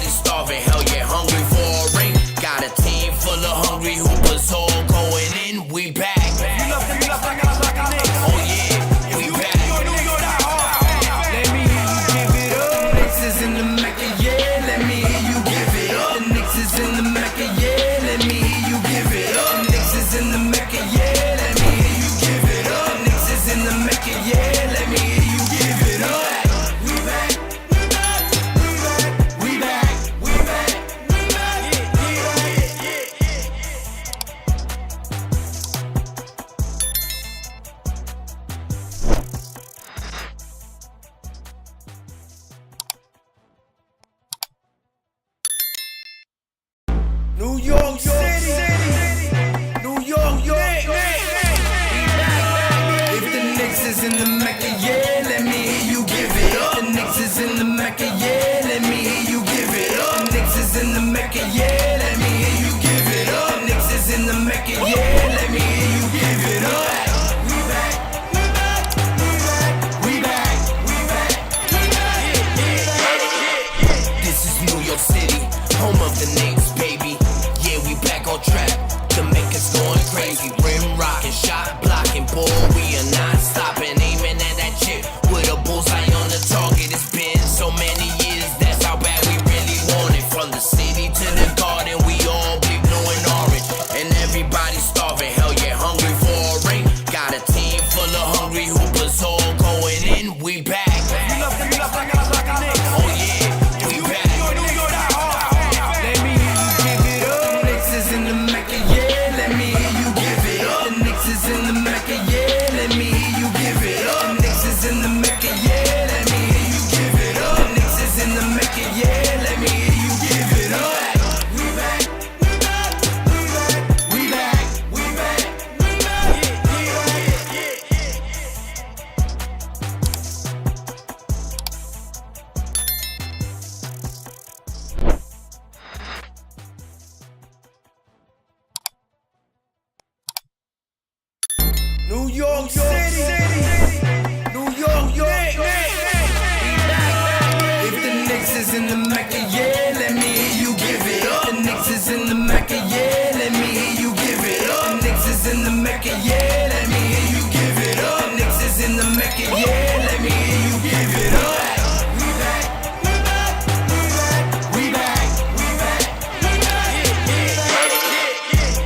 everybody starving, hell yeah, hungry for a ring. Got a team full of hungry hoopers all going in. We back. You love like Knicks. Oh yeah, we back. Let me hear you give it up. Knicks is in the Mecca, yeah. Let me hear you give it up. The Knicks is in the Mecca, yeah. Let me hear you give it up. The Knicks is in the Mecca, yeah. Let me hear you give it up. The Knicks is in the Mecca, yeah. Let me hear you give it up. We back. New York City, New York, if the Knicks is in the Mecca, yeah, let me hear you give it up. The Knicks is in the Mecca, yeah, let me hear you give it up. The Knicks is in the Mecca, yeah, let me hear you give it up. The Knicks is in the Mecca, yeah, let me hear you give it up. We back, we back, we back, we back. This is New York City, home of the Knicks, baby. Yeah, we back on track. The Mecca's going crazy. Rim rocking, shot blocking, ball. We are not stopping, aiming at that chip with a bullseye on the target. It's been so many years, that's how bad we really want it. From the city to the garden, we all bleed blue and orange, and everybody starving. Hell yeah, hungry for a ring. Got a team full of hungry hoopers all going in. We back. You love like Knicks. Oh yeah, we back. Let me hear you give it up. The Knicks is in the Mecca, yeah. Let me hear you give it up. The Knicks is in the Mecca, yeah. Let me hear you give it up. The Knicks is in the Mecca, yeah. Let me hear you give it up. The Knicks is in the Mecca, yeah. Let me hear you give it up. We back, we back, we back, we back, we New York City, New York, if the Knicks is in the Mecca, yeah, let me hear you give it up. The Knicks is in the Mecca, yeah, let me hear you give it up. The Knicks is in the Mecca, yeah, let me hear you give it up. The Knicks is in the Mecca, yeah, let me hear you give it up. We back, we back, we back, we back, we back.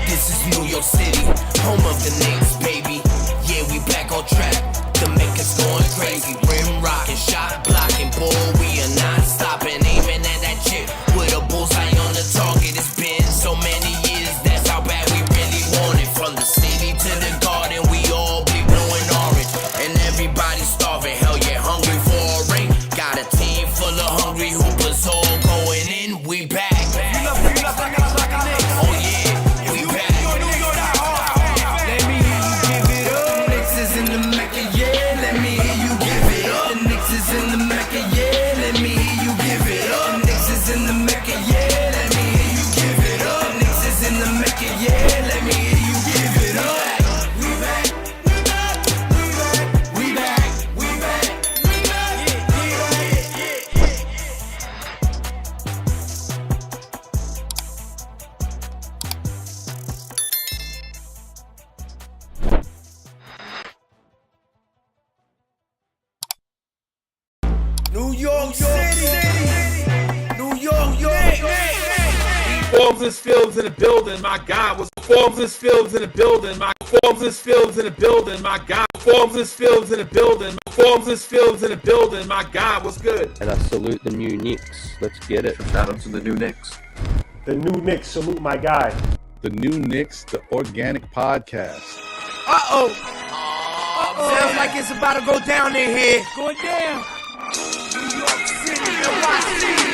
This is New York City, home of the Knicks, baby. Yeah, we back on track. The Mecca's going crazy. Rim rocking, shot blocking, ball. We are not stopping, aiming at that chip with a bullseye on the target. It's been so many years, that's how bad we really want it. From the city to the garden, we all bleed blue and orange, and everybody starving. Hell yeah, hungry for a ring. Got a team full of hungry hoopers all going in. We back. You love like Knicks. Oh yeah, we back. Let me hear you give it up. The Knicks is in the Mecca, yeah. Let me hear you give it up. The Knicks is in the Mecca, yeah. Let me hear you give it up. The Knicks is in the Mecca, yeah. Let me hear you give it up. The Knicks is in the Mecca, yeah. Let me hear you give it up. We back, we back, we back, we back, we back, New York City, New York, Forbes is Fields in the building, my God was Forbes is Fields in the building, my Forbes is Fields in the building, my God Forbes is Fields in the building, Forbes is Fields in the building, my God was good. And I salute the new Knicks. Let's get it. Shout out to the new Knicks. The new Knicks, salute my guy. The new Knicks, the organic podcast. Sounds like it's about to go down in here. Going down. New York City, NYC.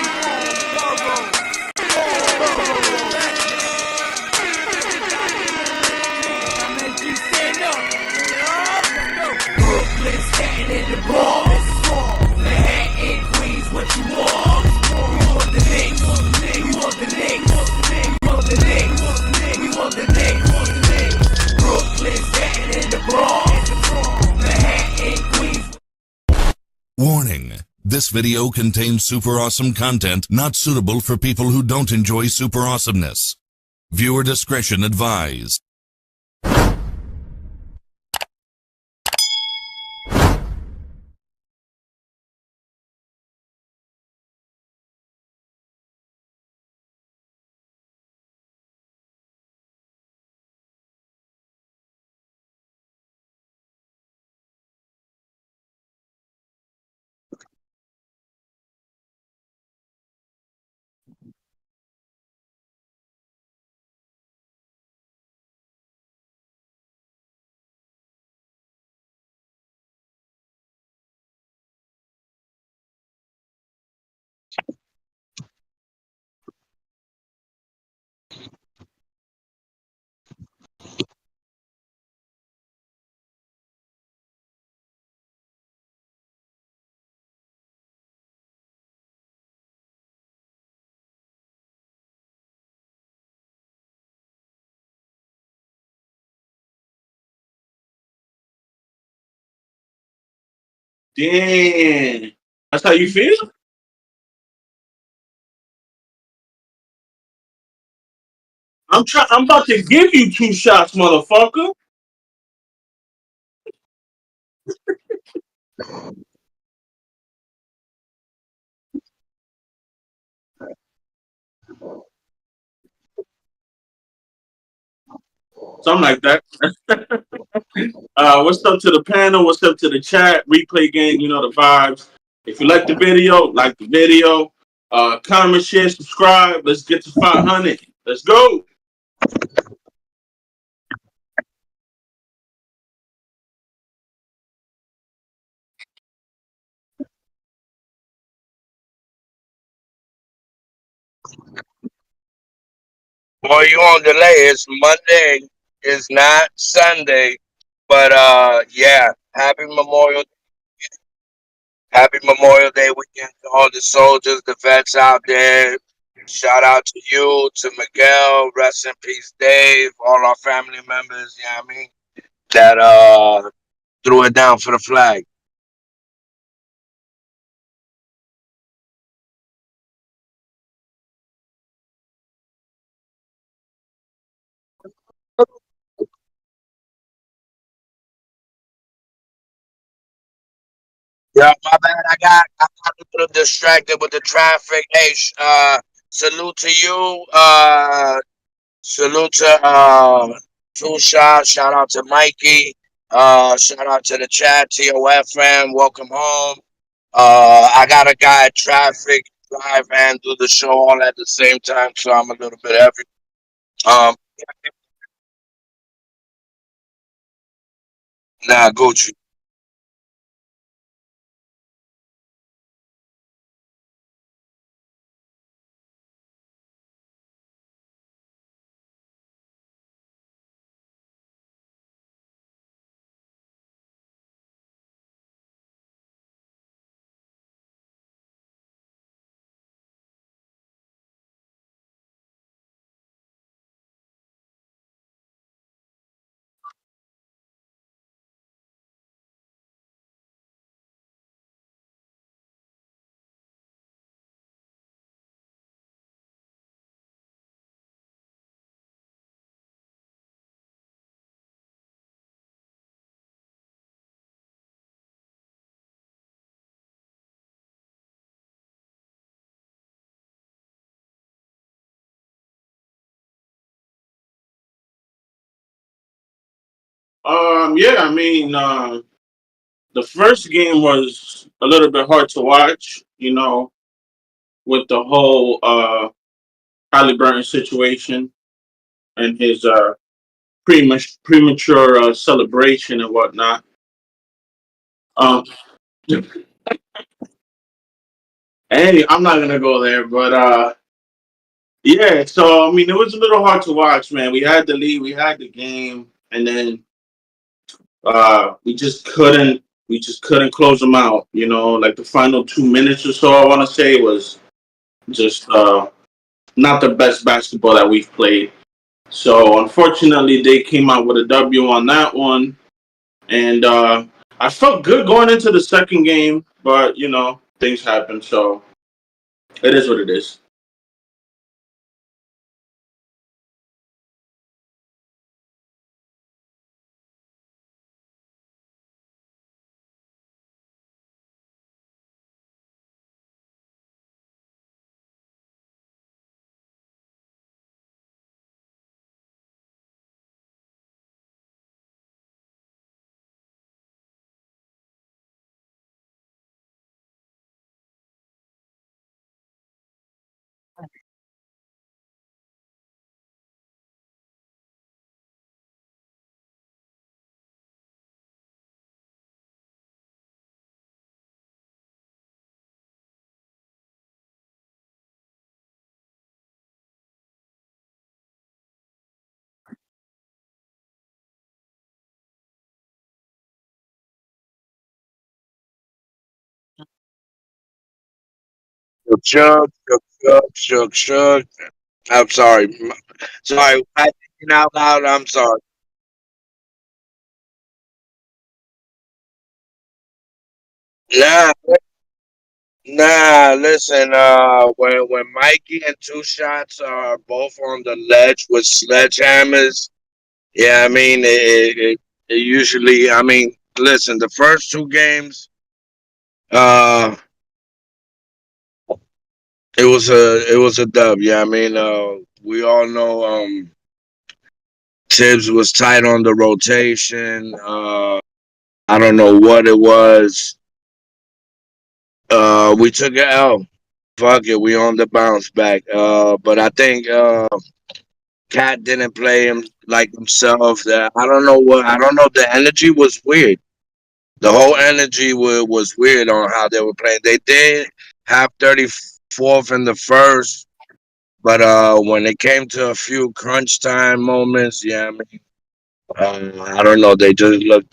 Brooklyn, Staten in the Bronx, Manhattan, Queens, what you want? You want the Knicks, you want the Knicks, you want the Knicks, we want the Knicks. Brooklyn, Staten in the Bronx, Manhattan, Queens. Warning. This video contains super awesome content not suitable for people who don't enjoy super awesomeness. Viewer discretion advised. Damn. That's how you feel? I'm about to give you 2 shots, motherfucker. Something like that. What's up to the panel? What's up to the chat? Replay gang, you know the vibes. If you like the video, like the video. Comment, share, subscribe. Let's get to 500. Let's go. Boy, you on delay. It's Monday. It's not Sunday. But yeah, Happy Memorial Day weekend to all the soldiers, the vets out there. Shout out to you, to Miguel, rest in peace, Dave, all our family members, you know what I mean? That threw it down for the flag. Yeah, my bad. I got a little distracted with the traffic. Hey, salute to you. Salute to Tusha. Shout out to Mikey. Shout out to the chat, TOF fam. Welcome home. I got a guy at traffic, drive and do the show all at the same time, so I'm a little bit heavy. Nah, Gucci. Yeah, I mean, the first game was a little bit hard to watch, you know, with the whole Halliburton situation and his premature celebration and whatnot. Um, hey, I'm not gonna go there, but yeah. So I mean, it was a little hard to watch, man. We had the lead, we had the game, and then we just couldn't close them out. You know, like the final 2 minutes or so, I want to say was just not the best basketball that we've played. So unfortunately, they came out with a W on that one, and I felt good going into the second game, but you know, things happen. So it is what it is. Shook. I'm sorry. Sorry. I thinking out loud. I'm sorry. Nah, listen, when Mikey and Two Shots are both on the ledge with sledgehammers, yeah, I mean it usually I mean, listen, the first two games, uh it was a dub, yeah. I mean, we all know Tibbs was tight on the rotation. I don't know what it was. We took an L. Fuck it, we on the bounce back. But I think Cat didn't play him like himself. I don't know what. I don't know. The energy was weird. The whole energy was weird on how they were playing. They did have 34th in the first, but when it came to a few crunch time moments, yeah, I mean, I don't know. They just looked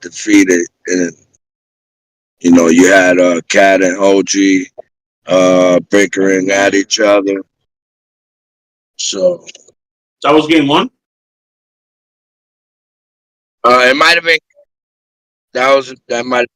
defeated, and you had Cat and OG bickering at each other. So That was game one. it might have been that might.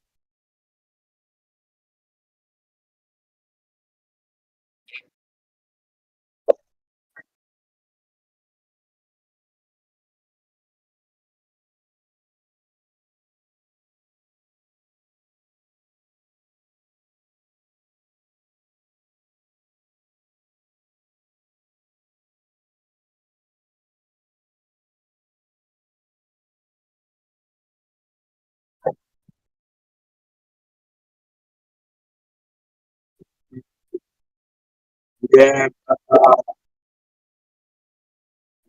Yeah,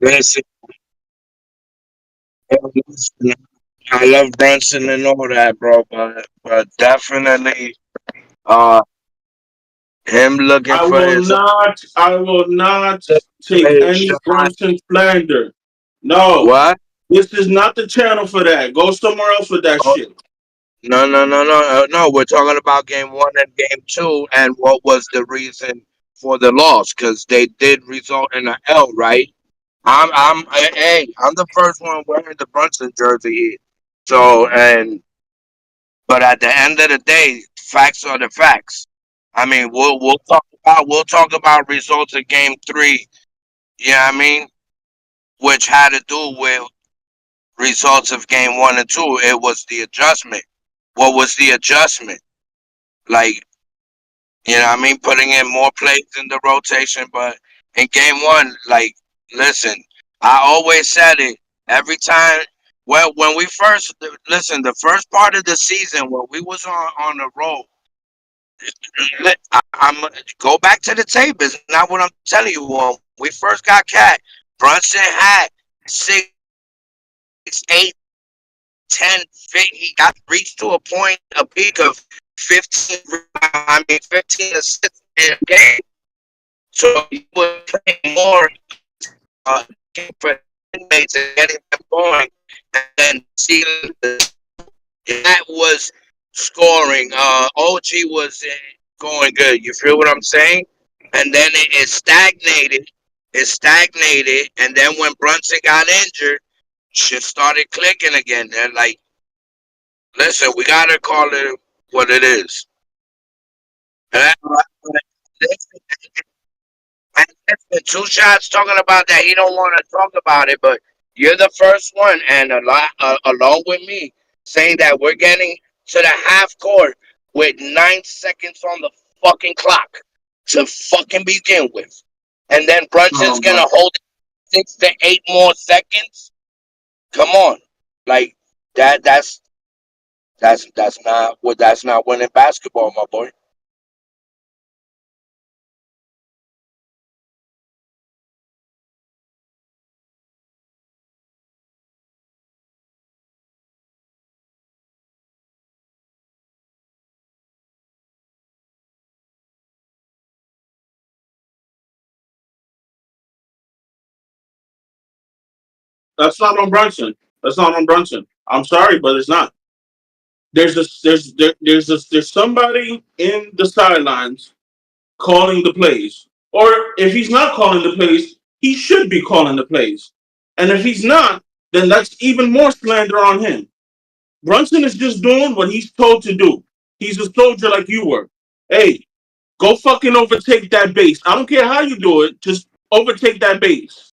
listen, listen, I love Brunson and all that, bro, but definitely uh him looking I for will his not. I will not take own any shot. Brunson slander. No, What? this is not the channel for that. Go somewhere else with that Oh, shit. no. We're talking about game one and game two, and what was the reason for the loss? Because they did result in an L, right? I'm the first one wearing the Brunson jersey here. So, but at the end of the day, facts are the facts. I mean, we'll talk about results of game three. Yeah, I mean, which had to do with results of game one and two. It was the adjustment. What was the adjustment? Like, what I mean, putting in more plays in the rotation. But in game one, like, listen, I always said it every time. Well, when we first listen, the first part of the season when we was on the road, I'm go back to the tape. It's not what I'm telling you. When we first got Cat, Brunson had 6, 8, 10. He got reached to a point, a peak of 15. I mean, 15 assists in a game. So he was playing more uh, for inmates and getting them going, and then seeing that was scoring. OG was going good. You feel what I'm saying? And then it stagnated. It stagnated, and then when Brunson got injured, shit started clicking again. And like, listen, we gotta call it what it is. And listen, Two Shots talking about that he don't want to talk about it, but you're the first one, and along with me, saying that we're getting to the half court with 9 seconds on the fucking clock to fucking begin with, and then Brunson's gonna hold it 6 to 8 more seconds. Come on, like that. That's not winning basketball, my boy. That's not on Brunson. That's not on Brunson. I'm sorry, but it's not. There's somebody in the sidelines calling the plays. Or if he's not calling the plays, he should be calling the plays. And if he's not, then that's even more slander on him. Brunson is just doing what he's told to do. He's a soldier like you were. Hey, go fucking overtake that base. I don't care how you do it, just overtake that base.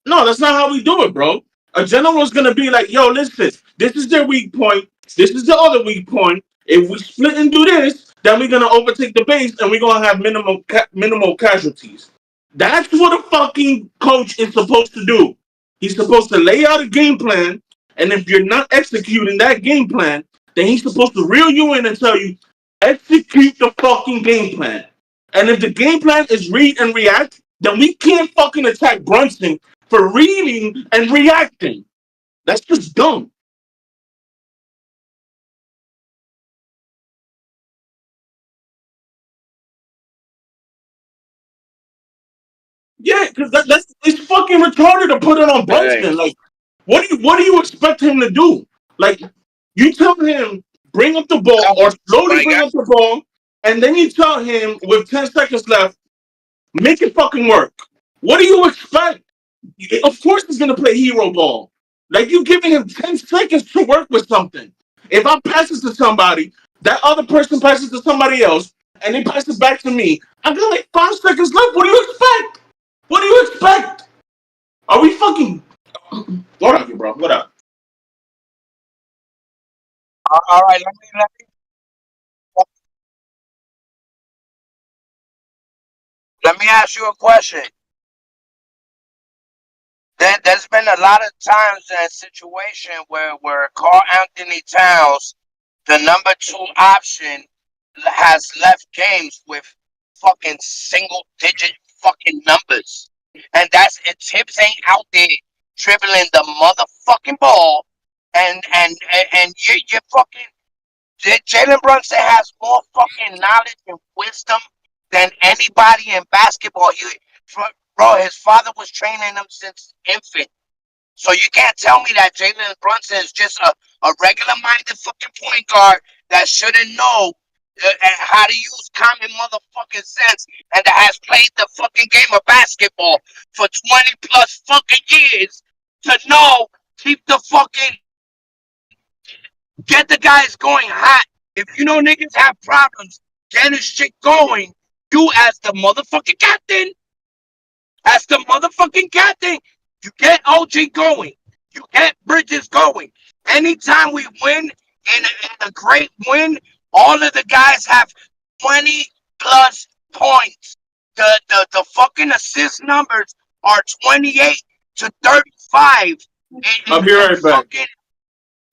No, that's not how we do it, bro. A general's gonna be like, yo, listen, this is their weak point. This is the other weak point. If we split and do this, then we're gonna overtake the base and we're gonna have minimal casualties. That's what a fucking coach is supposed to do. He's supposed to lay out a game plan, and if you're not executing that game plan, then he's supposed to reel you in and tell you, execute the fucking game plan. And if the game plan is read and react, then we can't fucking attack Brunson for reading and reacting. That's just dumb. Yeah, because that's it's fucking retarded to put it on Brunson. Hey. Like, what do you expect him to do? Like, you tell him bring up the ball or slowly bring up the ball, and then you tell him with 10 seconds left, make it fucking work. What do you expect? Of course he's gonna play hero ball. Like, you giving him 10 seconds to work with something. If I pass it to somebody, that other person passes to somebody else, and they pass it back to me, I got like 5 seconds left. What do you expect? What do you expect? Are we fucking what up, you bro? What up? All right, let me ask you a question. There's been a lot of times in a situation where Carl Anthony Towns, the number 2 option, has left games with fucking single digit fucking numbers. And that's it. Tips ain't out there dribbling the motherfucking ball. And you're fucking Jalen Brunson has more fucking knowledge and wisdom than anybody in basketball. Bro, his father was training him since infant. So you can't tell me that Jalen Brunson is just a regular-minded fucking point guard that shouldn't know how to use common motherfucking sense and that has played the fucking game of basketball for 20 plus fucking years to know, keep the fucking, get the guys going hot. If you know niggas have problems getting shit going, you as the motherfucking captain, you get OG going. You get Bridges going. Anytime we win in a great win, all of the guys have 20 plus points. The fucking assist numbers are 28 to 35 I'll be right back. Fucking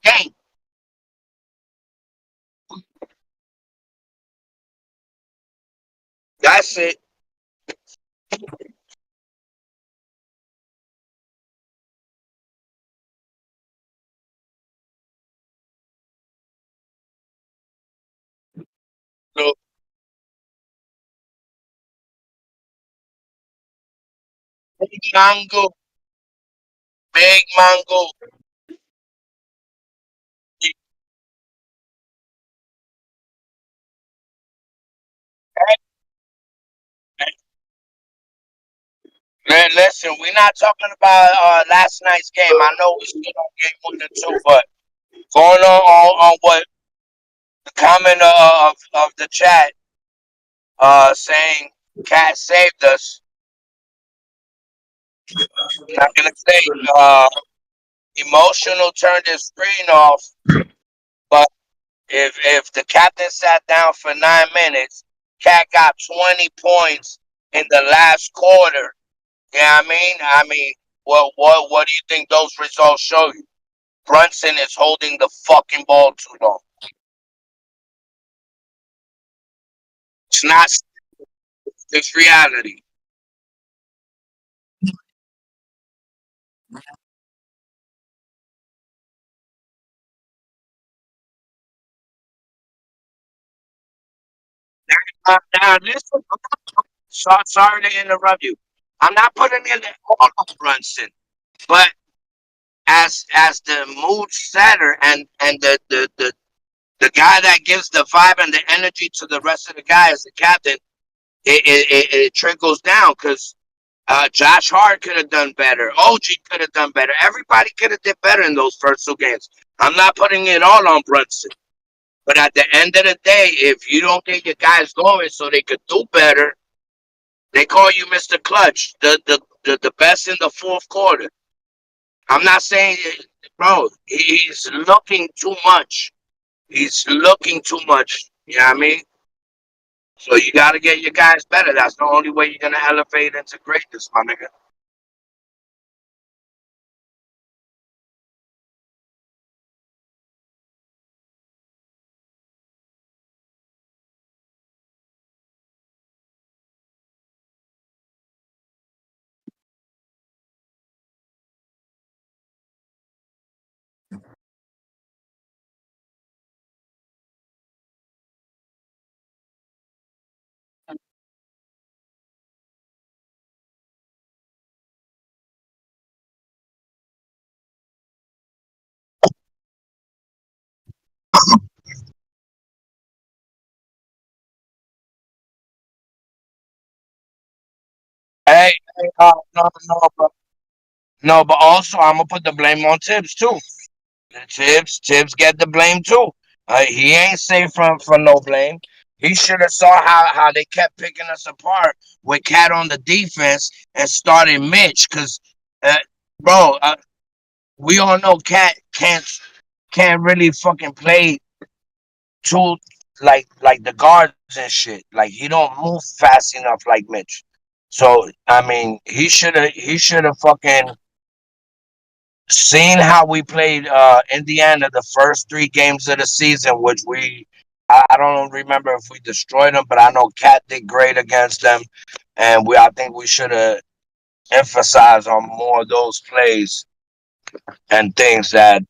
game. That's it. So, big mango, big mango. Listen, we're not talking about last night's game. I know we still on game 1 and 2, but going on what the comment of the chat, saying Cat saved us. I'm not gonna say emotional turned his screen off, but if the captain sat down for 9 minutes, Cat got 20 points in the last quarter. Yeah, I mean, what do you think those results show you? Brunson is holding the fucking ball too long. It's not. It's reality. Now listen. Sorry to interrupt you. I'm not putting in all of Brunson, but as the mood setter and the guy that gives the vibe and the energy to the rest of the guys, the captain, it trickles down because Josh Hart could have done better. OG could have done better. Everybody could have did better in those first two games. I'm not putting it all on Brunson. But at the end of the day, if you don't get your guys going so they could do better, they call you Mr. Clutch, the best in the fourth quarter. I'm not saying, bro, he's looking too much. He's looking too much. You know what I mean? So you got to get your guys better. That's the only way you're going to elevate into greatness, my nigga. Hey, no, but also I'm gonna put the blame on Tibbs too. Tibbs get the blame too. He ain't safe from no blame. He should have saw how they kept picking us apart with Cat on the defense and started Mitch because, uh, bro, we all know Cat can't really fucking play two like the guards and shit. Like he don't move fast enough like Mitch. So I mean, he should have fucking seeing how we played Indiana the first three games of the season, which I don't remember if we destroyed them, but I know Cat did great against them, and I think we should have emphasized on more of those plays and things that.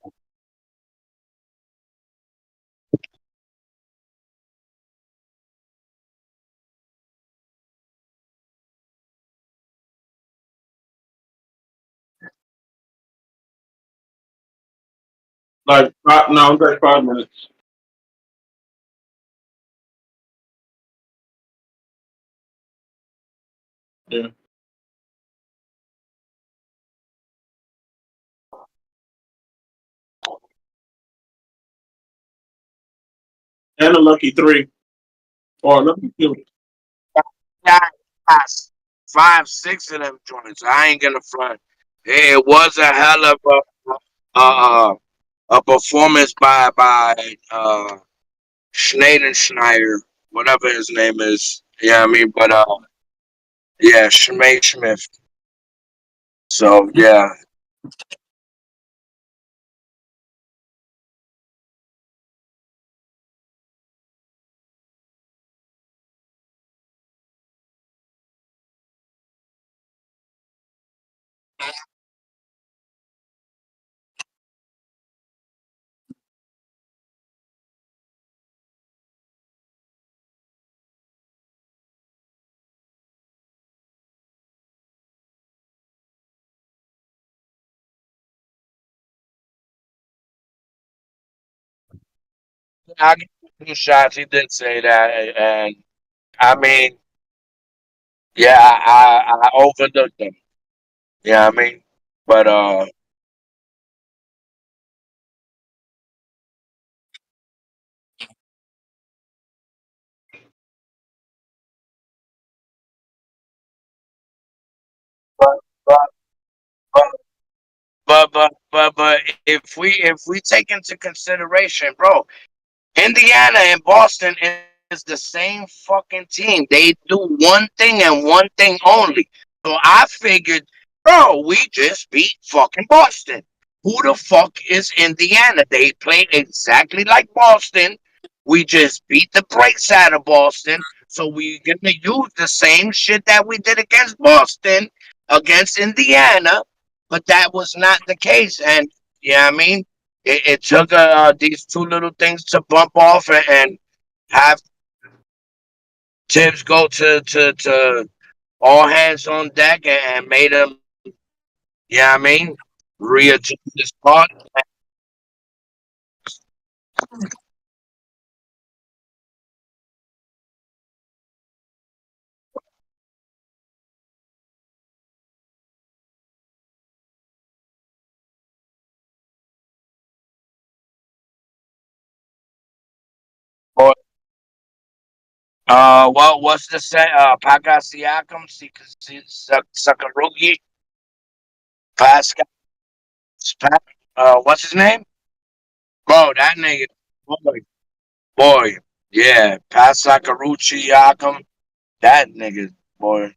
Like no, it's like 5 minutes. Yeah, and a lucky three or a lucky two. Guys, 5, 6 of them joints. I ain't gonna front. It was a hell of uh, a performance by Schneider, whatever his name is. Yeah, I mean, but yeah, Schmate Smith. So yeah, I give him 2 shots. He did say that, and I mean, yeah, I overlooked them. Yeah, I mean, but but if we take into consideration, bro, Indiana and Boston is the same fucking team. They do one thing and one thing only. So I figured, bro, we just beat fucking Boston. Who the fuck is Indiana? They play exactly like Boston. We just beat the brakes out of Boston. So we're gonna use the same shit that we did against Boston against Indiana, but that was not the case. And yeah, I mean, it took these two little things to bump off and have Tibbs go to all hands on deck and made him, yeah, I mean, readjust his thought. Or what's the say? Paga Siakam, Sakarugi, Pascal, what's his name? Bro, that nigga, boy, boy, yeah, Pasakaruchi Yakam, that nigga, boy.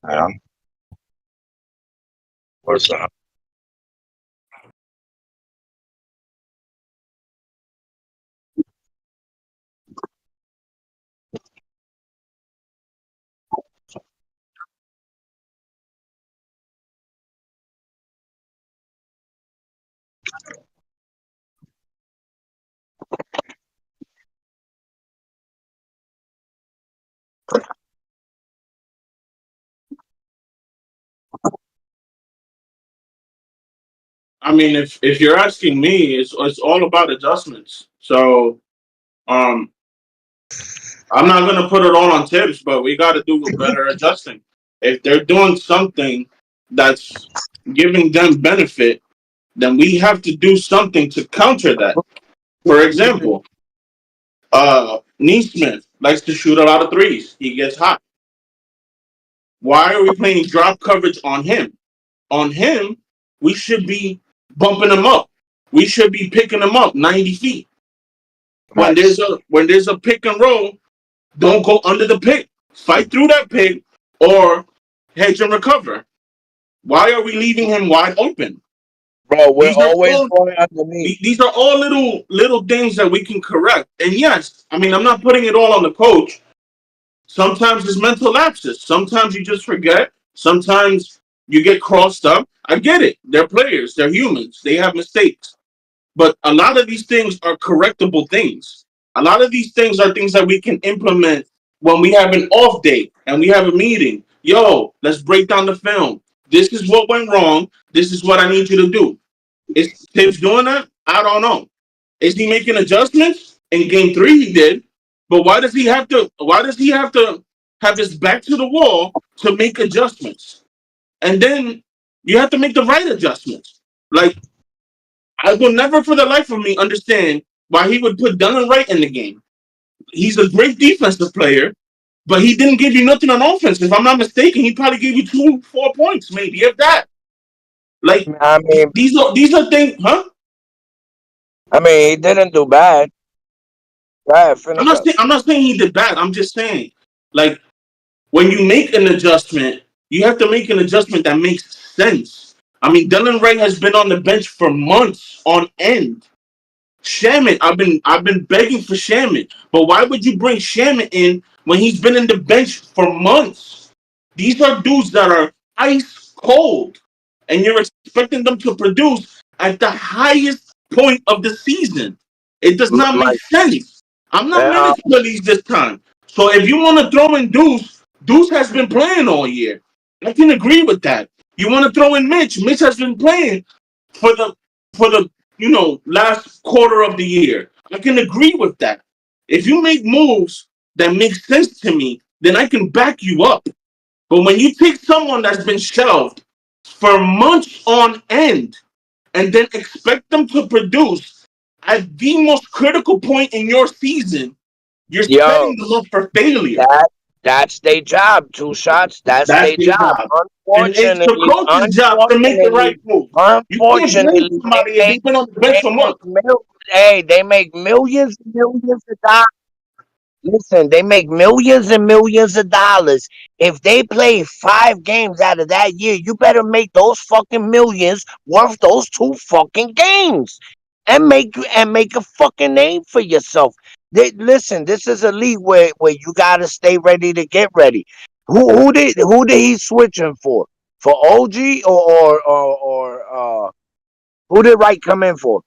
Yeah, what's up? I mean, if you're asking me, it's all about adjustments. So um, I'm not gonna put it all on Tibbs, but we got to do a better adjusting. If they're doing something that's giving them benefit, then we have to do something to counter that. For example, Neesmith likes to shoot a lot of threes. He gets hot. Why are we playing drop coverage on him? On him, we should be bumping him up. We should be picking him up 90 feet. When there's a pick and roll, don't go under the pick. Fight through that pick or hedge and recover. Why are we leaving him wide open? Bro, we're These are always all going underneath. these are all little things that we can correct. And yes, I mean I'm not putting it all on the coach. Sometimes it's mental lapses. Sometimes you just forget. Sometimes you get crossed up. I get it. They're players. They're humans. They have mistakes. But a lot of these things are correctable things. A lot of these things are things that we can implement when we have an off day and we have a meeting. Yo, let's break down the film. This is what went wrong. This is what I need you to do. Is Tibbs doing that? I don't know. Is he making adjustments? In game 3 he did. But why does he have to have his back to the wall to make adjustments? And then you have to make the right adjustments. Like I will never for the life of me understand why he would put Dunn Wright in the game. He's a great defensive player, but he didn't give you nothing on offense. If I'm not mistaken, he probably gave you 4 points, maybe if that. Like I mean, these are things, huh? he didn't do bad. Right, finish up. I'm not saying he did bad. I'm just saying, like when you make an adjustment, you have to make an adjustment that makes sense. I mean, Dylan Ray has been on the bench for months on end. Shamit, I've been begging for Shamit, but why would you bring Shamit in when he's been in the bench for months? These are dudes that are ice cold, and you're expecting them to produce at the highest point of the season. It does not make Like, sense. I'm not uh, minutes police this time. So if you want to throw in Deuce, Deuce has been playing all year. I can agree with that. You want to throw in Mitch? Mitch has been playing for the for the last quarter of the year. I can agree with that. If you make moves that make sense to me, then I can back you up. But when you take someone that's been shelved for months on end and then expect them to produce at the most critical point in your season, you're Yo, setting them up for failure. that's their job. Two shots. That's That's their their job. job. And it's the Unfortunately, coach's job to make the right move. You can't blame they somebody if make they've been on the bench they for make months. they make millions and millions of dollars. Listen, they make millions and millions of dollars. If they play 5 games out of that year, you better make those fucking millions worth those 2 fucking games, and make a fucking name for yourself. Listen, this is a league where you gotta stay ready to get ready. Who did he switch him for? For OG or who did Wright come in for?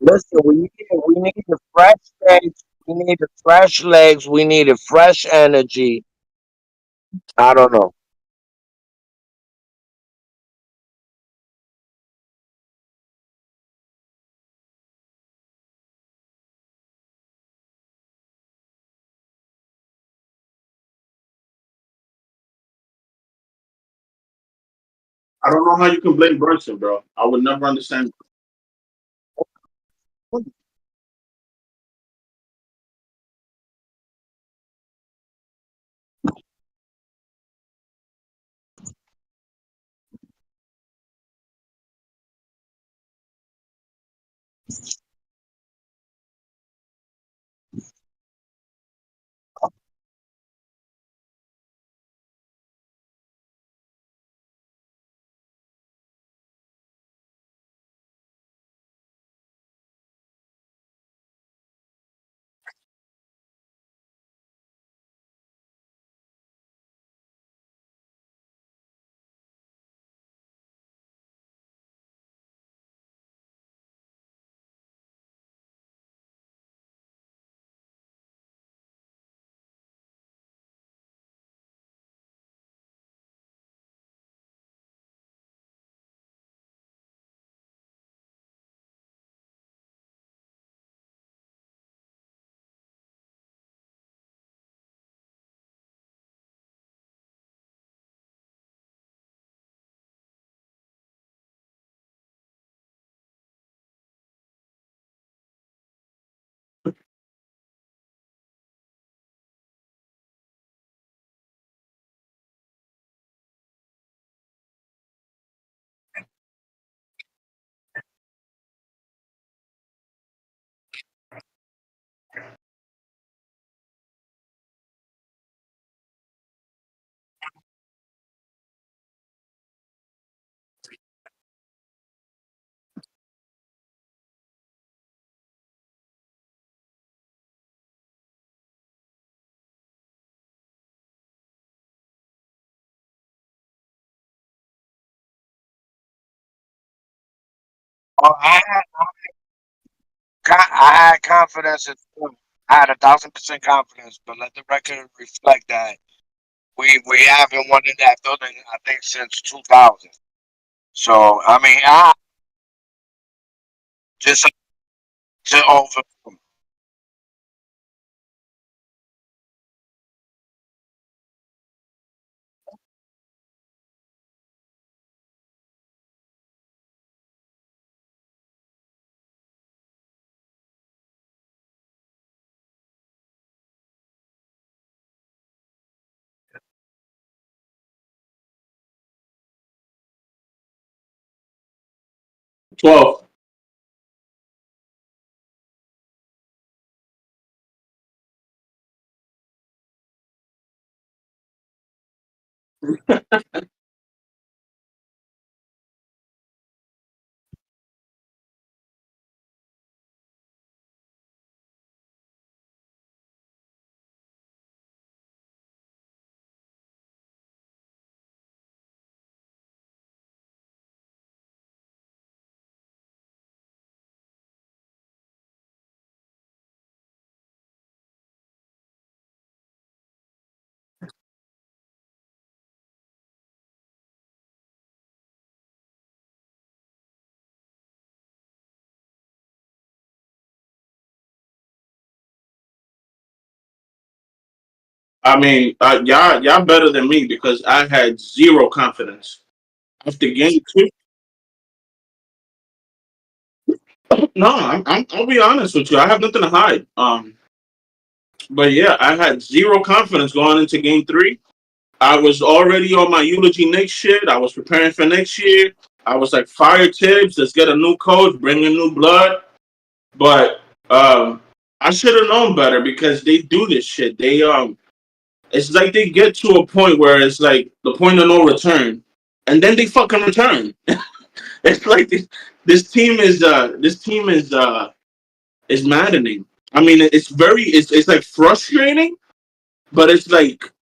Listen, we need the fresh legs. We needed fresh legs. We needed fresh energy. I don't know. I don't know how you can blame Brunson, bro. I would never understand. Oh, I had confidence in him. I had 1,000% confidence, but let the record reflect that we haven't won in that building, I think, since 2000. So I mean, I just to over 12. I mean, y'all better than me because I had zero confidence after game two. No, I'll be honest with you. I have nothing to hide. But yeah, I had zero confidence going into game three. I was already on my eulogy Knicks shit. I was preparing for next year. I was like, fire Tibbs. Let's get a new coach, bring in new blood. But I should have known better because they do this shit. It's like they get to a point where it's like the point of no return, and then they fucking return. It's like this team is maddening. I mean, it's like frustrating, but it's like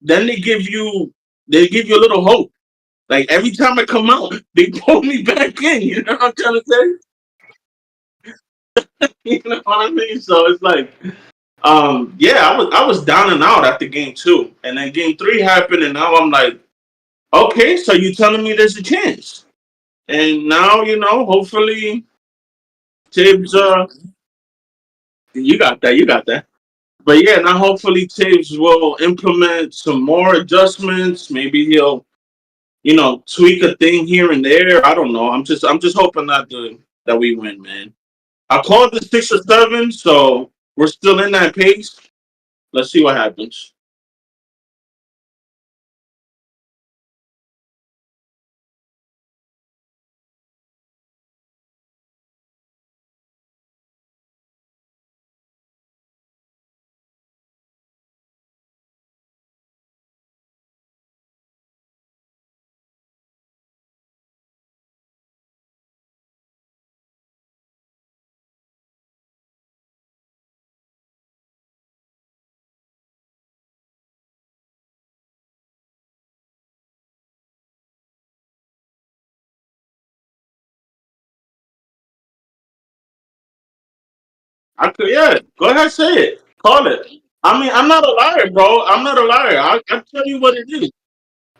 then they give you a little hope. Like every time I come out, they pull me back in. You know what I'm trying to say? You know what I mean? So it's like, yeah, I was down and out after game two, and then game three happened, and now I'm like, okay, so you telling me there's a chance, and now hopefully Tibbs, you got that. But yeah, now hopefully Tibbs will implement some more adjustments. Maybe he'll tweak a thing here and there. I don't know. I'm just hoping that we win, man. I called the 6 or 7, so we're still in that pace. Let's see what happens. Yeah, go ahead, say it. Call it. I mean, I'm not a liar, bro. I'm not a liar. I tell you what it is.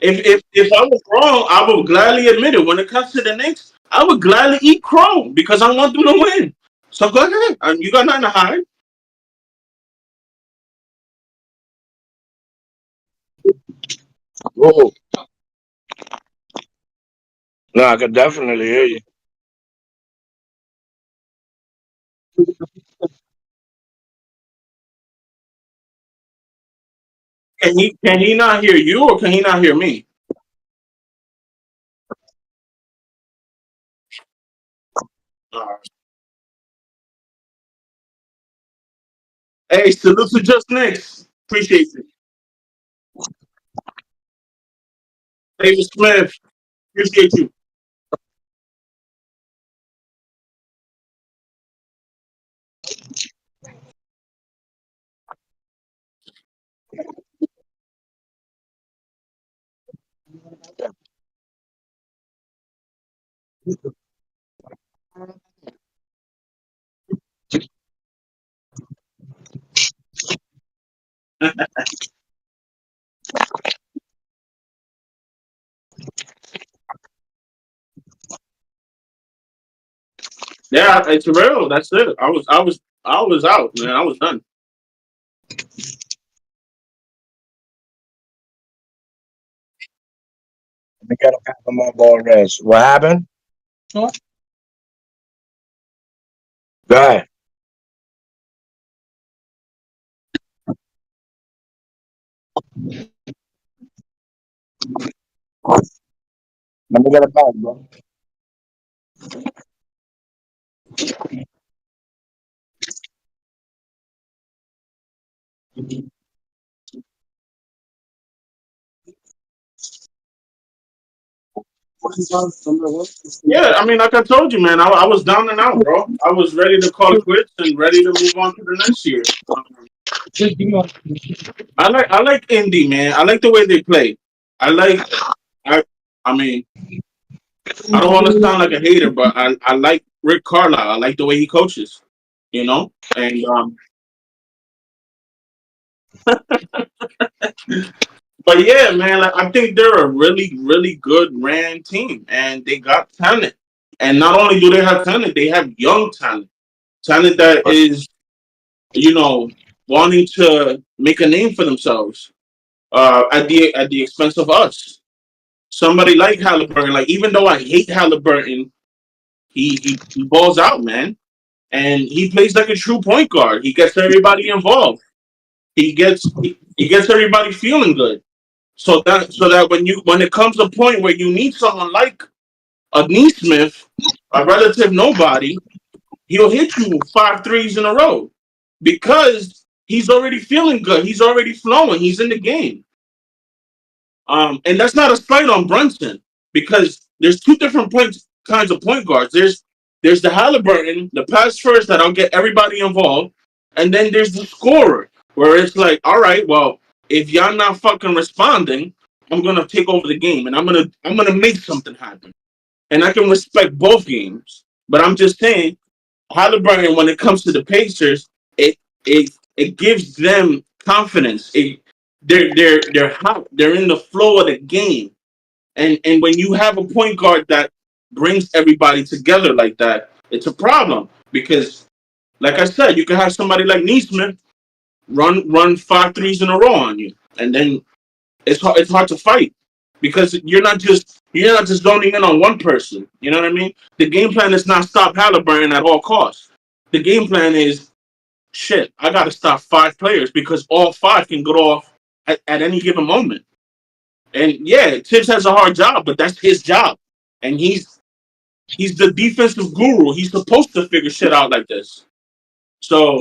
If I was wrong, I would gladly admit it. When it comes to the Knicks, I would gladly eat crow because I want them to win. So go ahead. You got nothing to hide. Whoa. No, I could definitely hear you. Can he not hear you or can he not hear me? Uh, hey, salute to Just Knicks. Appreciate you. David Smith. Appreciate you. Yeah, it's real. That's it. I was out, man. I was done. We got a couple more ball rest. What happened? Go ahead. Let me get it back, bro. Yeah, I mean, like I told you, man, I was down and out, bro. I was ready to call it quits and ready to move on to the next year. I like Indy, man. I like the way they play. I like I I mean, I don't want to sound like a hater, but I like Rick Carlisle. I like the way he coaches, and but yeah, man, like, I think they're a really, really good ran team, and they got talent. And not only do they have talent, they have young talent, talent that is, you know, wanting to make a name for themselves at the expense of us. Somebody like Halliburton, like even though I hate Halliburton, he balls out, man, and he plays like a true point guard. He gets everybody involved. He gets everybody feeling good. So that when it comes to a point where you need someone like a Neesmith, a relative nobody, he'll hit you 5 threes in a row because he's already feeling good. He's already flowing. He's in the game. And that's not a slight on Brunson because there's two different kinds of point guards. There's the Halliburton, the pass first that'll get everybody involved, and then there's the scorer where it's like, all right, well, if y'all not fucking responding, I'm gonna take over the game and I'm gonna make something happen. And I can respect both games, but I'm just saying, Halliburton, when it comes to the Pacers, it gives them confidence. They're hot. They're in the flow of the game, and when you have a point guard that brings everybody together like that, it's a problem because, like I said, you can have somebody like Neesmith run 5 threes in a row on you, and then it's hard to fight because you're not just zoning in on one person. You know what I mean? The game plan is not stop Halliburton at all costs. The game plan is shit. I got to stop 5 players because all 5 can go off at any given moment. And yeah, Tibbs has a hard job, but that's his job, and he's the defensive guru. He's supposed to figure shit out like this. So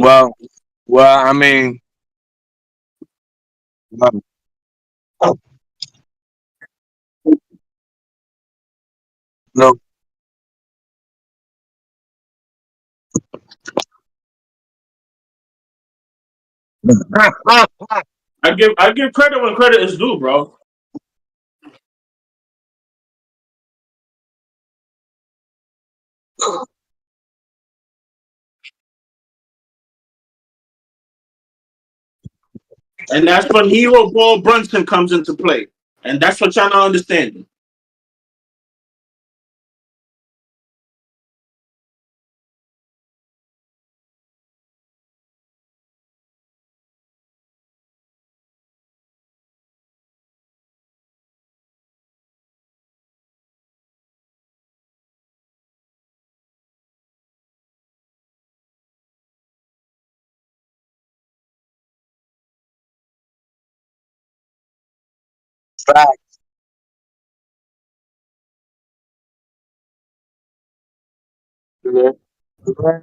well, I mean, no. I give credit when credit is due, bro. And that's when Hero Ball Brunson comes into play. And that's what y'all not understanding.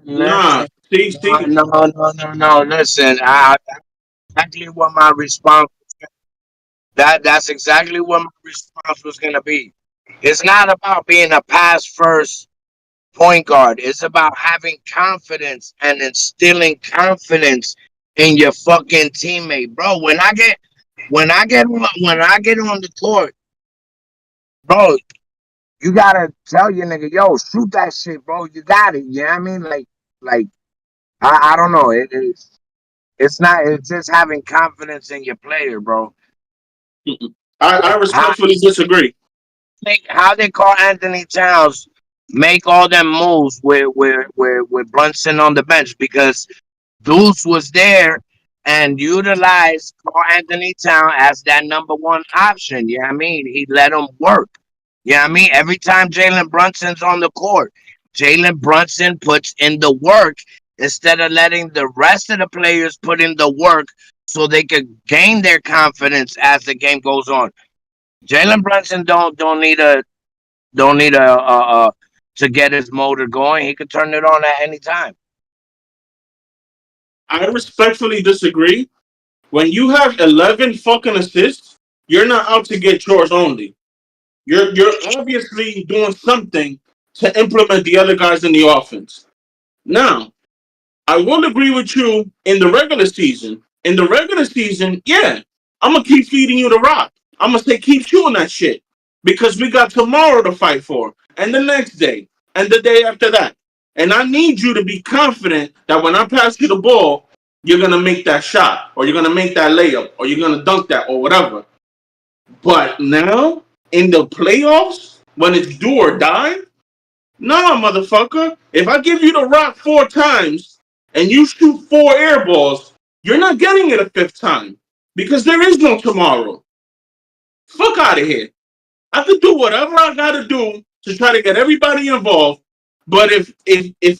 Nah, Listen, see, no. Listen, exactly what my response. That's exactly what my response was gonna be. It's not about being a pass first point guard. It's about having confidence and instilling confidence in your fucking teammate, bro. When I get on the court, bro, you gotta tell your nigga, yo, shoot that shit, bro. You got it. You know what I mean? Like I don't know. It's not. It's just having confidence in your player, bro. I How respectfully disagree. how they call Anthony Towns make all them moves with Brunson on the bench because Deuce was there and utilized Carl Anthony Town as that number one option. You know what I mean? He let him work. You know what I mean? Every time Jalen Brunson's on the court, Jalen Brunson puts in the work instead of letting the rest of the players put in the work so they could gain their confidence as the game goes on. Jalen Brunson don't need a to get his motor going. He could turn it on at any time. I respectfully disagree. When you have 11 fucking assists, you're not out to get yours only. You're obviously doing something to implement the other guys in the offense. Now, I will agree with you in the regular season. In the regular season, yeah, I'm gonna keep feeding you the rock. I'm gonna say keep chewing that shit because we got tomorrow to fight for, and the next day, and the day after that. And I need you to be confident that when I pass you the ball, you're gonna make that shot, or you're gonna make that layup, or you're gonna dunk that, or whatever. But now in the playoffs, when it's do or die, nah, motherfucker. If I give you the rock 4 times and you shoot 4 air balls, You're not getting it a fifth time because there is no tomorrow. Fuck out of here. I could do whatever I gotta do to try to get everybody involved. But if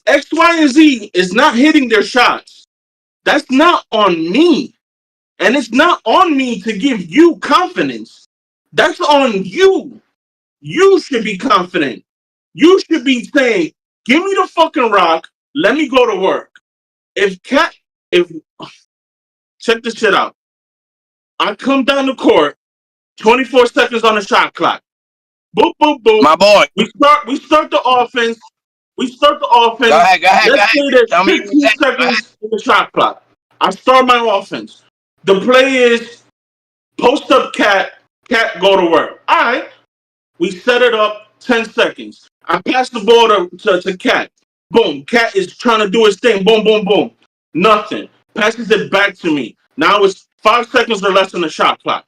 X, Y, and Z is not hitting their shots, that's not on me. And it's not on me to give you confidence. That's on you. You should be confident. You should be saying, give me the fucking rock. Let me go to work. If check this shit out. I come down the court, 24 seconds on the shot clock. Boop, boop, boop. My boy. We start the offense. Go ahead. Let's say there's 15 seconds in the shot clock. I start my offense. The play is post up cat, go to work. All right. We set it up 10 seconds. I pass the ball to cat. Boom. Cat is trying to do his thing. Boom, boom, boom. Nothing. Passes it back to me. Now it's 5 seconds or less on the shot clock.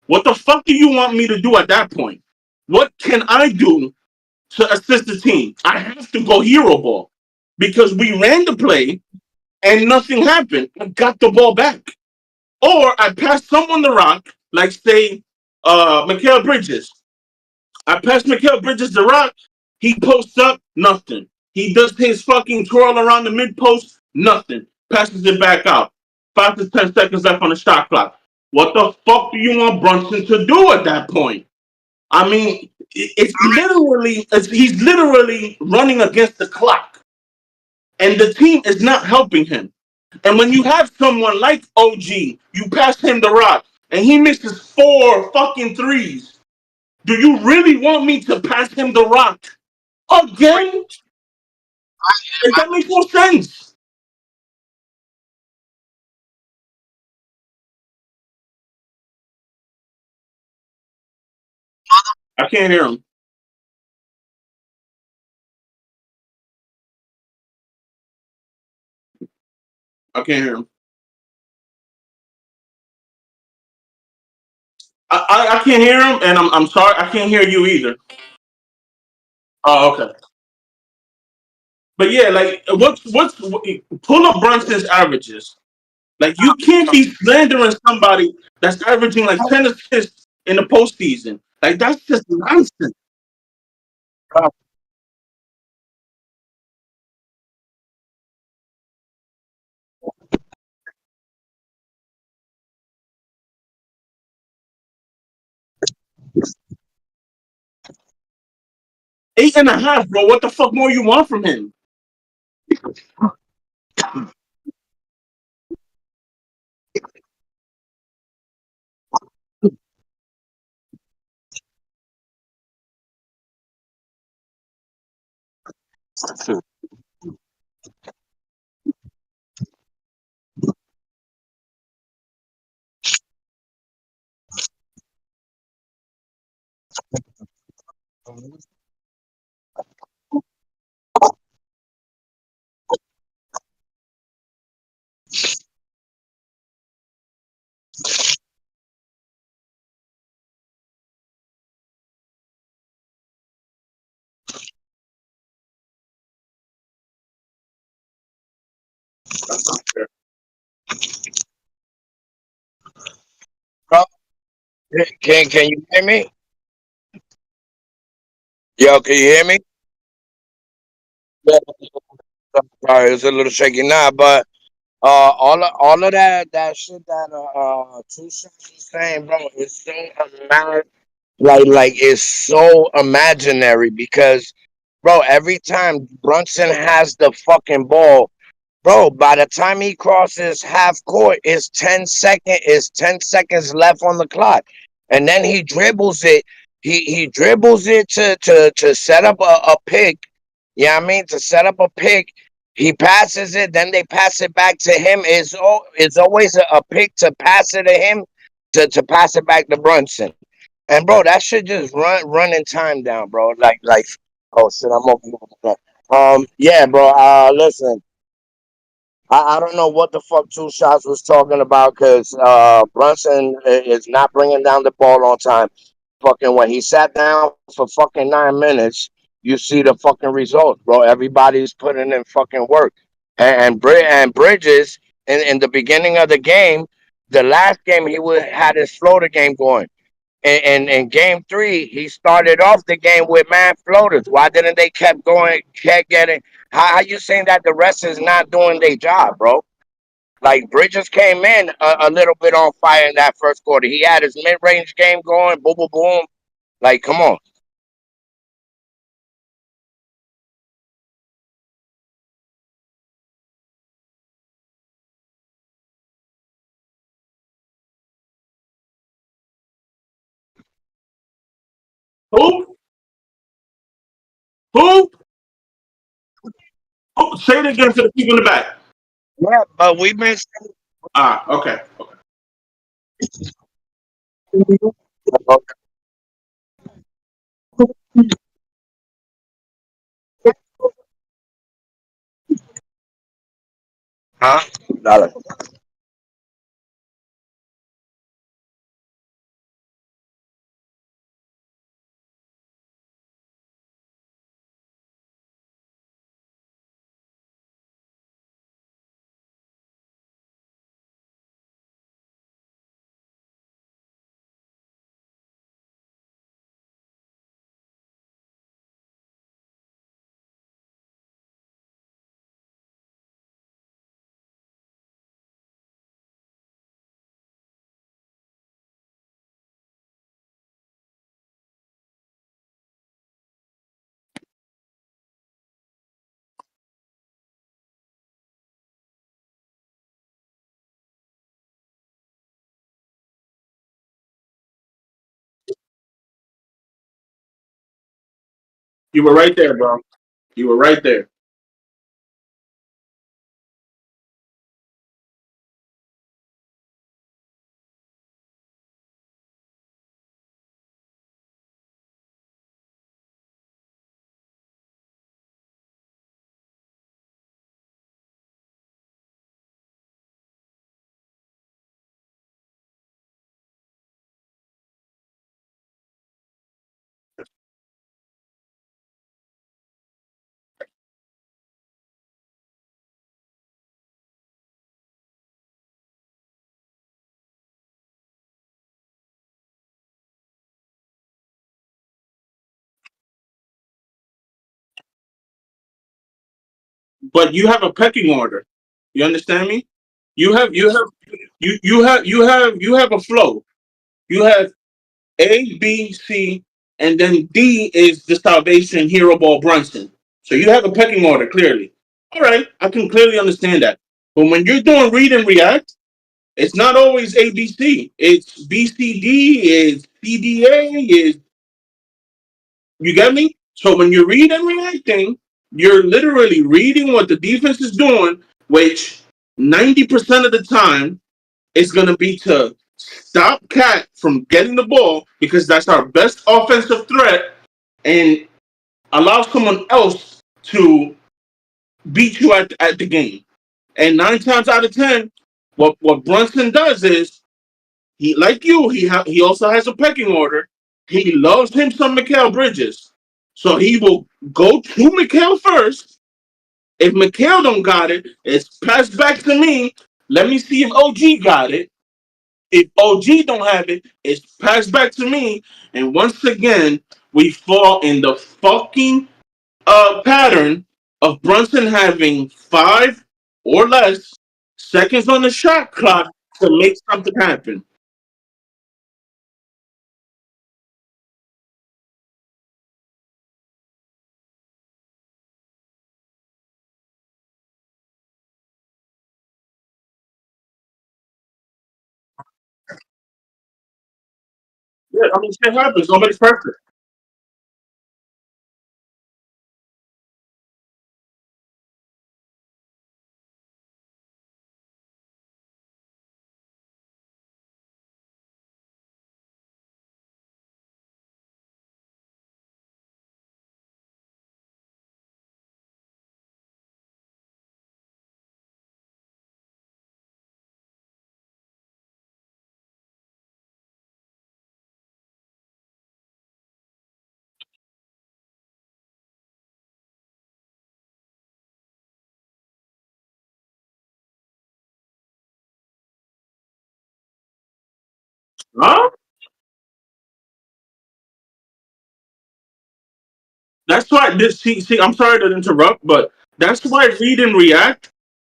What the fuck do you want me to do at that point? What can I do to assist the team? I have to go hero ball because we ran the play and nothing happened. I got the ball back. Or I passed someone the rock, like say Mikal Bridges. I passed Mikal Bridges the rock. He posts up, nothing. He does his fucking twirl around the mid post, nothing. Passes it back out. 5 to 10 seconds left on the shot clock. What the fuck do you want Brunson to do at that point? I mean, he's literally running against the clock. And the team is not helping him. And when you have someone like OG, you pass him the rock, and he misses 4 fucking threes. Do you really want me to pass him the rock again? That makes no sense. I can't hear him. I can't hear him. I can't hear him, and I'm sorry, I can't hear you either. Oh, okay. But yeah, like pull up Brunson's averages. Like you can't be slandering somebody that's averaging like 10 assists in the postseason. Like that's just nonsense. 8.5, bro. What the fuck more you want from him? That's not fair. Bro, can you hear me? Yo, can you hear me? Yeah, sorry, it's a little shaky now, but all of that shit that Two Shots was saying, bro, is so like it's so imaginary because, bro, every time Brunson has the fucking ball, bro, by the time he crosses half court, it's 10 seconds left on the clock. And then he dribbles it. He dribbles it to set up a pick. Yeah, I mean to set up a pick. He passes it, then they pass it back to him. It's always a pick to pass it to him to pass it back to Brunson. And bro, that should just running time down, bro. Like oh shit, I'm over. Yeah, bro. Listen. I don't know what the fuck Two Shots was talking about because Brunson is not bringing down the ball on time. Fucking when he sat down for fucking 9 minutes, you see the fucking results, bro. Everybody's putting in fucking work, and Bridges in the beginning of the game. The last game he had his floater game going. And in game 3, he started off the game with man floaters. Why didn't they kept going, kept getting? How you saying that the rest is not doing their job, bro? Like Bridges came in a little bit on fire in that first quarter. He had his mid range game going, boom, boom, boom. Like, come on. Who? Who? Oh, say it again to the people in the back. Yeah, but we missed. Ah, okay. Okay. Huh? Dale. You were right there, bro. You were right there. But you have a pecking order. You understand me? You have a flow. You have A, B, C, and then D is the Salvation Hero Ball Brunson. So you have a pecking order clearly. All right, I can clearly understand that. But when you're doing read and react, it's not always A, B, C. It's B, C, D. It's C, D, A. Is you get me? So when you read and reacting, you're literally reading what the defense is doing, which 90% of the time is going to be to stop Cat from getting the ball because that's our best offensive threat and allow someone else to beat you at the game. And 9 times out of 10, what Brunson does is he, like you, he also has a pecking order. He loves him some Mikal Bridges, so he will go to Mikal first. If Mikal don't got it, it's passed back to me. Let me see if OG got it. If OG don't have it, it's passed back to me. And once again, we fall in the fucking pattern of Brunson having 5 or less seconds on the shot clock to make something happen. Yeah, I mean, shit happens. Nobody's perfect. Huh? That's why this. See, I'm sorry to interrupt, but that's why read and react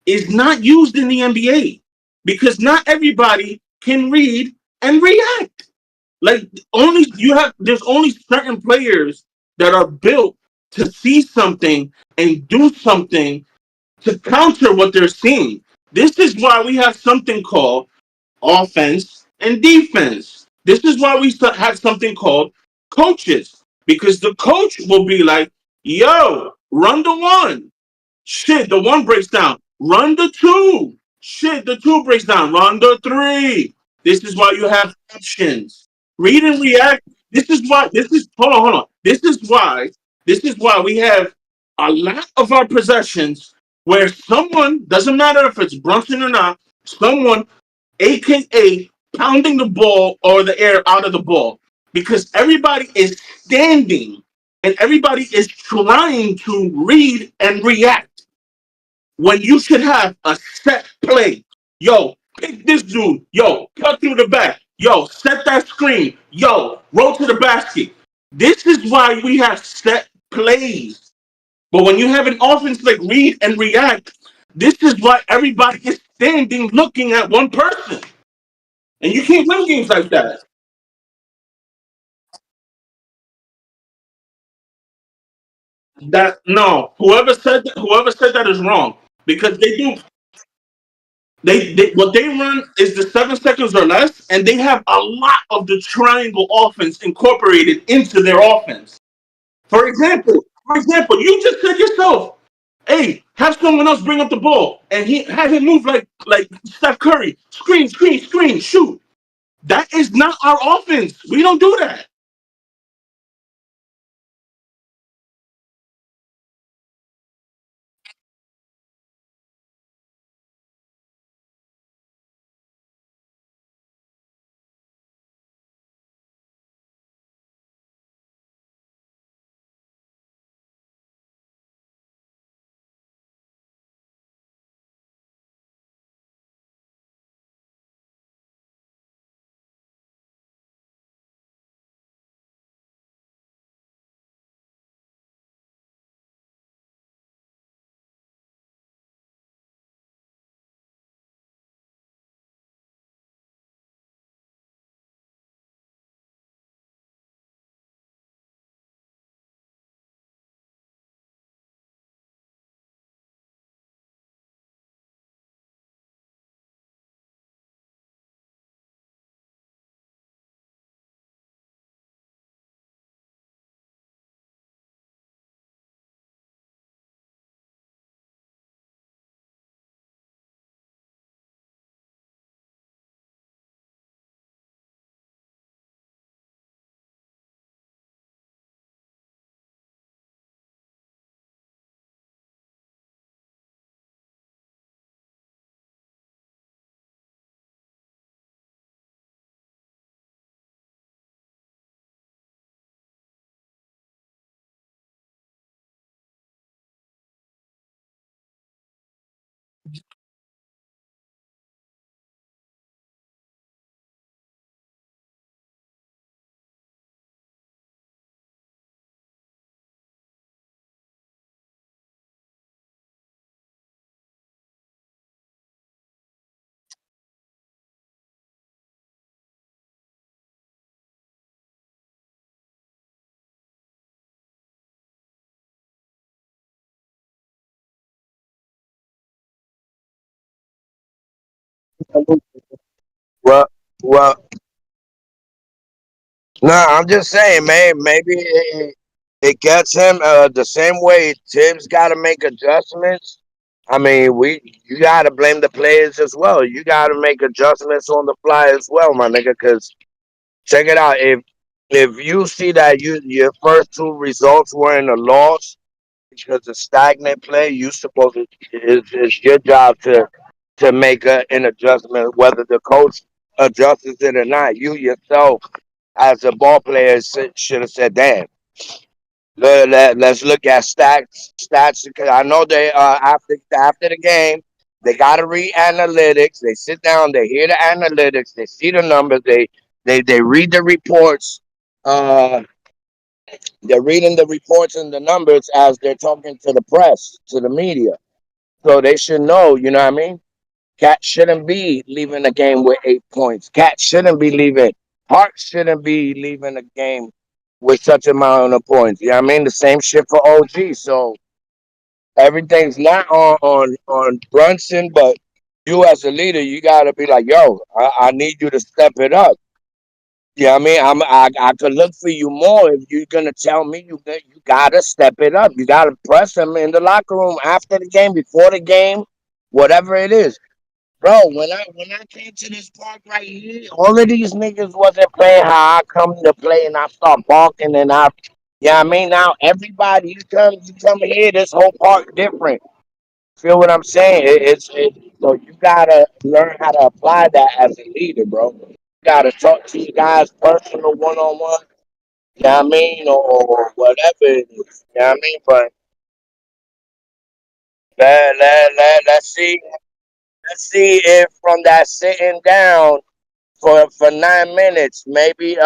is not used in the NBA because not everybody can read and react. Like only you have there's only certain players that are built to see something and do something to counter what they're seeing. This is why we have something called offense and defense. This is why we have something called coaches because the coach will be like, "Yo, run the one." Shit, the one breaks down. Run the two. Shit, the two breaks down. Run the three. This is why you have options. Read and react. This is why. This is hold on. This is why. This is why we have a lot of our possessions where someone doesn't matter if it's Brunson or not. Someone, aka pounding the ball or the air out of the ball, because everybody is standing and everybody is trying to read and react when you should have a set play. Yo, pick this dude. Yo, cut through the back. Yo, set that screen. Yo, roll to the basket. This is why we have set plays. But when you have an offense like read and react, this is why everybody is standing looking at one person. And you can't win games like that. That no, whoever said that is wrong because they do they what they run is the 7 seconds or less, and they have a lot of the triangle offense incorporated into their offense. For example, you just said yourself, "Hey, have someone else bring up the ball, and he have him move like Steph Curry, screen, screen, screen, shoot." That is not our offense. We don't do that. Well, well, no, I'm just saying, man. Maybe it gets him the same way. Tim's got to make adjustments. I mean, you got to blame the players as well. You got to make adjustments on the fly as well, my nigga. Because check it out. If you see that your first two results were in a loss because of stagnant play, you supposed to it's your job to make an adjustment, whether the coach adjusts it or not. You yourself as a ball player should have said, "Damn, let's look at stats." Because I know they after the game, they gotta read analytics. They sit down, they hear the analytics, they see the numbers, They read the reports. Uh, they're reading the reports and the numbers as they're talking to the press, to the media. So they should know, you know what I mean? Cat shouldn't be leaving the game with 8 points. Cat shouldn't be leaving. Hart shouldn't be leaving the game with such amount of points. You know what I mean? The same shit for OG. So everything's not on Brunson, but you as a leader, you gotta be like, yo, I need you to step it up. You know what I mean? I could look for you more if you're gonna tell me you gotta step it up. You gotta press them in the locker room after the game, before the game, whatever it is. Bro, when I came to this park right here, all of these niggas wasn't playing how I come to play, and I start barking, and yeah, I mean, now everybody you come here, this whole park different. Feel what I'm saying? So you gotta learn how to apply that as a leader, bro. You gotta talk to you guys personal, one on one. You know what I mean, or whatever it is. You know what I mean? But let's see. Let's see if from that sitting down for 9 minutes, maybe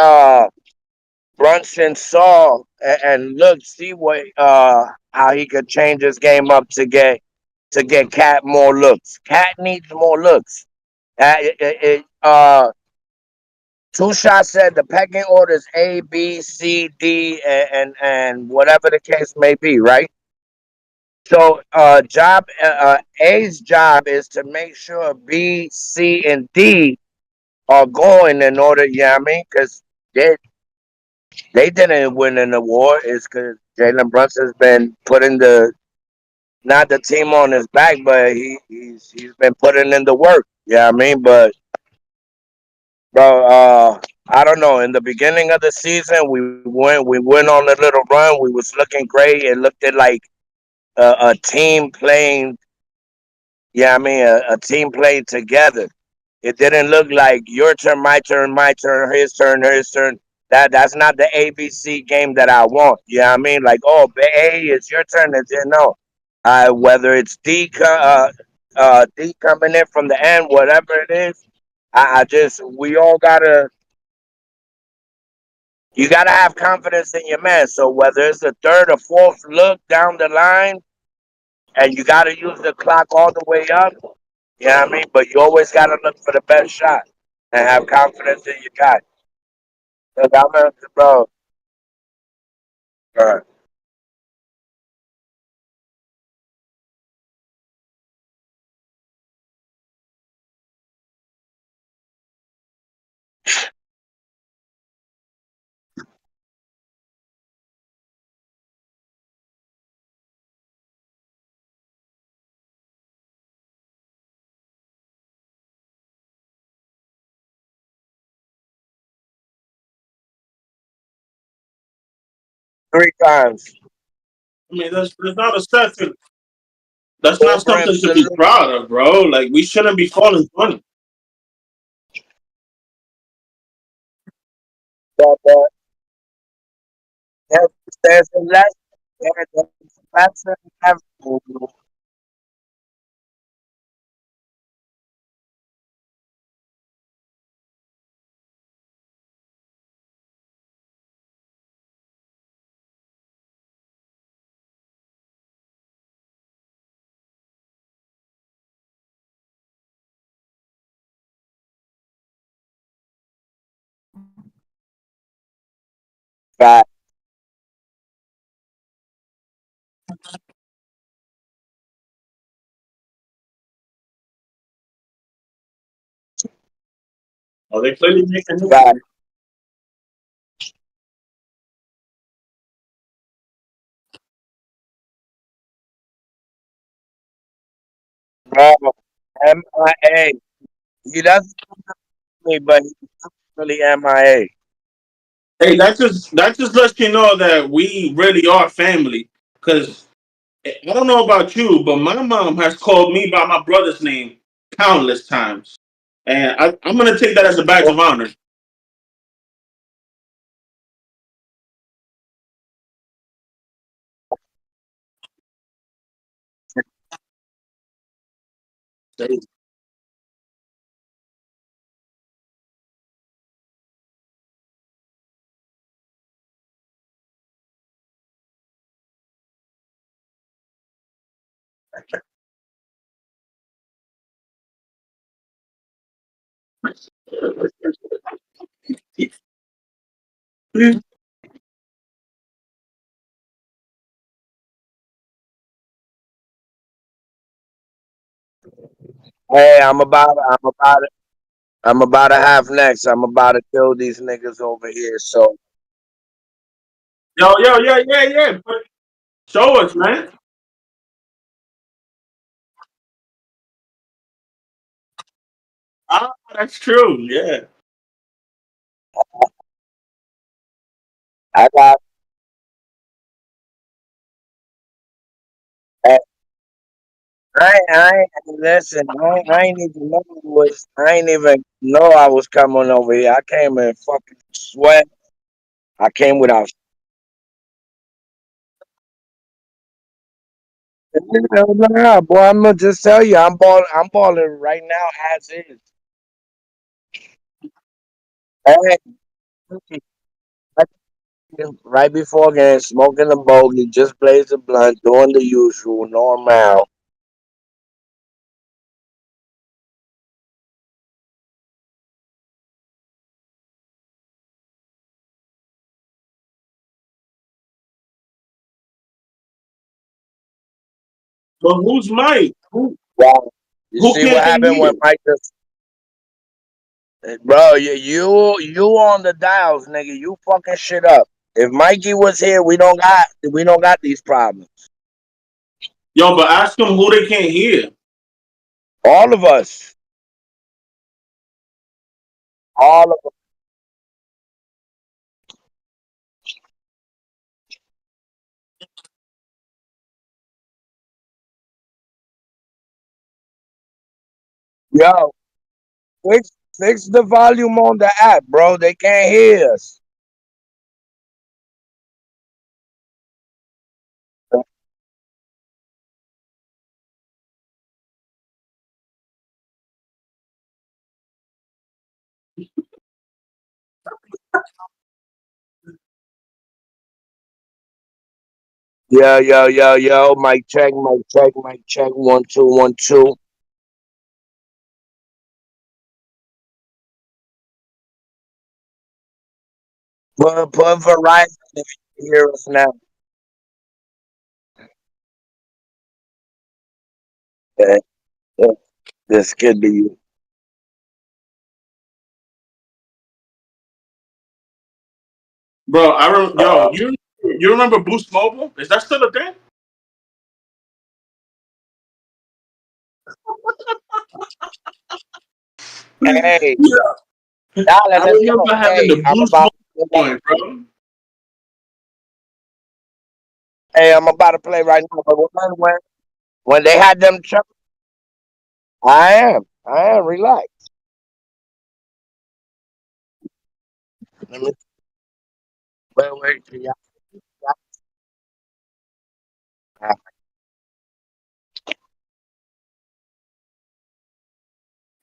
Brunson saw and look, see what how he could change his game up to get Cat more looks. Cat needs more looks. Two shots said the pecking order is A, B, C, D, and whatever the case may be, right? So, A's job is to make sure B, C, and D are going in order. You know what I mean? Because they didn't win an award. It's because Jalen Brunson's been putting the not the team on his back, but he's been putting in the work. Yeah, I mean, but bro, I don't know. In the beginning of the season, we went on a little run. We was looking great. It looked like a team playing. Yeah, I mean, a team playing together. It didn't look like your turn, my turn, his turn. That's not the ABC game that I want. You know what I mean? Like, oh, A, it's your turn. It's your no. Whether it's D coming in from the end, whatever it is, I just we all gotta you gotta have confidence in your man. So whether it's the third or fourth look down the line, and you gotta use the clock all the way up. You know what I mean? But you always gotta look for the best shot and have confidence in your guy. Look, I'm a, bro. Uh, 3 times. I mean, that's not a something. That's not Over him, something to be salute. proud of, bro. Like we shouldn't be calling 20. But there's a lesson. There's a lesson in everything. Fact. Oh, they clearly making Fact. history. Bro, MIA. He doesn't me, but he's really MIA. Hey, that just lets you know that we really are family. Cause I don't know about you, but my mom has called me by my brother's name countless times, and I'm gonna take that as a badge of honor. Hey, I'm about to have next. I'm about to kill these niggas over here. So Yeah. Show us, man. Ah, that's true. Yeah. I got. Listen. I ain't even know it was. I ain't even know I was coming over here. I came in fucking sweat. I came without. Nah, boy, I'm gonna just tell you, I'm balling. I'm balling right now as is. Hey, right before game, smoking a bogey, just blaze a blunt, doing the usual, normal. But who's Mike? Wow. You Who see what can't happened when hear? Mike just, bro? You on the dials, nigga. You fucking shit up. If Mikey was here, we don't got these problems. Yo, but ask them who they can't hear. All of us, all of us. Yo, fix the volume on the app, bro. They can't hear us. Yo. Mic check, mic check, mic check. 1 2 1 2. Put Verizon if you hear us now. Yeah, yeah, this could be you. Bro, yo, Uh, you remember Boost Mobile? Is that still a thing? hey, Yeah. Dollar, I let's go. remember having Hey, the Boost Mobile coin, bro. I'm about to play right now. But when they had them chuck, I am. Relax. Let me wait. Yeah.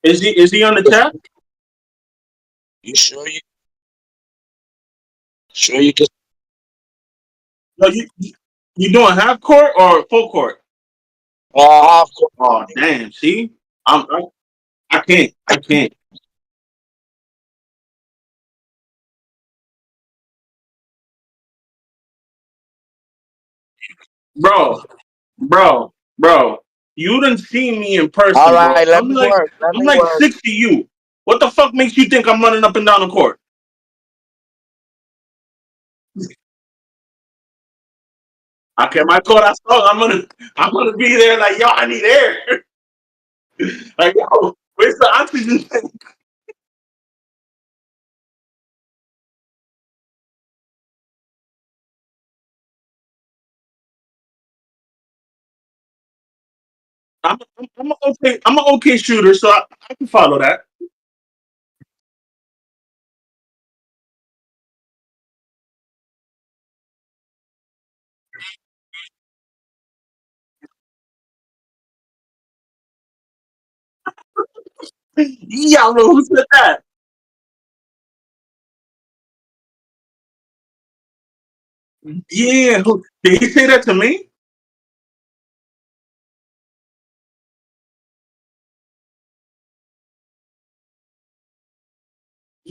Is he on the chat? You sure you can? No, you doing half court or full court? Half court. Oh damn! See, I can't. I can't, bro, bro. You didn't see me in All person, bro. right, let me work. Let I'm me like work. 60 you. What the fuck makes you think I'm running up and down the court? Okay, my court. I saw. I'm gonna be there. Like yo, I need air. Like yo, where's the oxygen tank? I'm an okay shooter, so I can follow that. Y'all know who said that? Yeah, did he say that to me?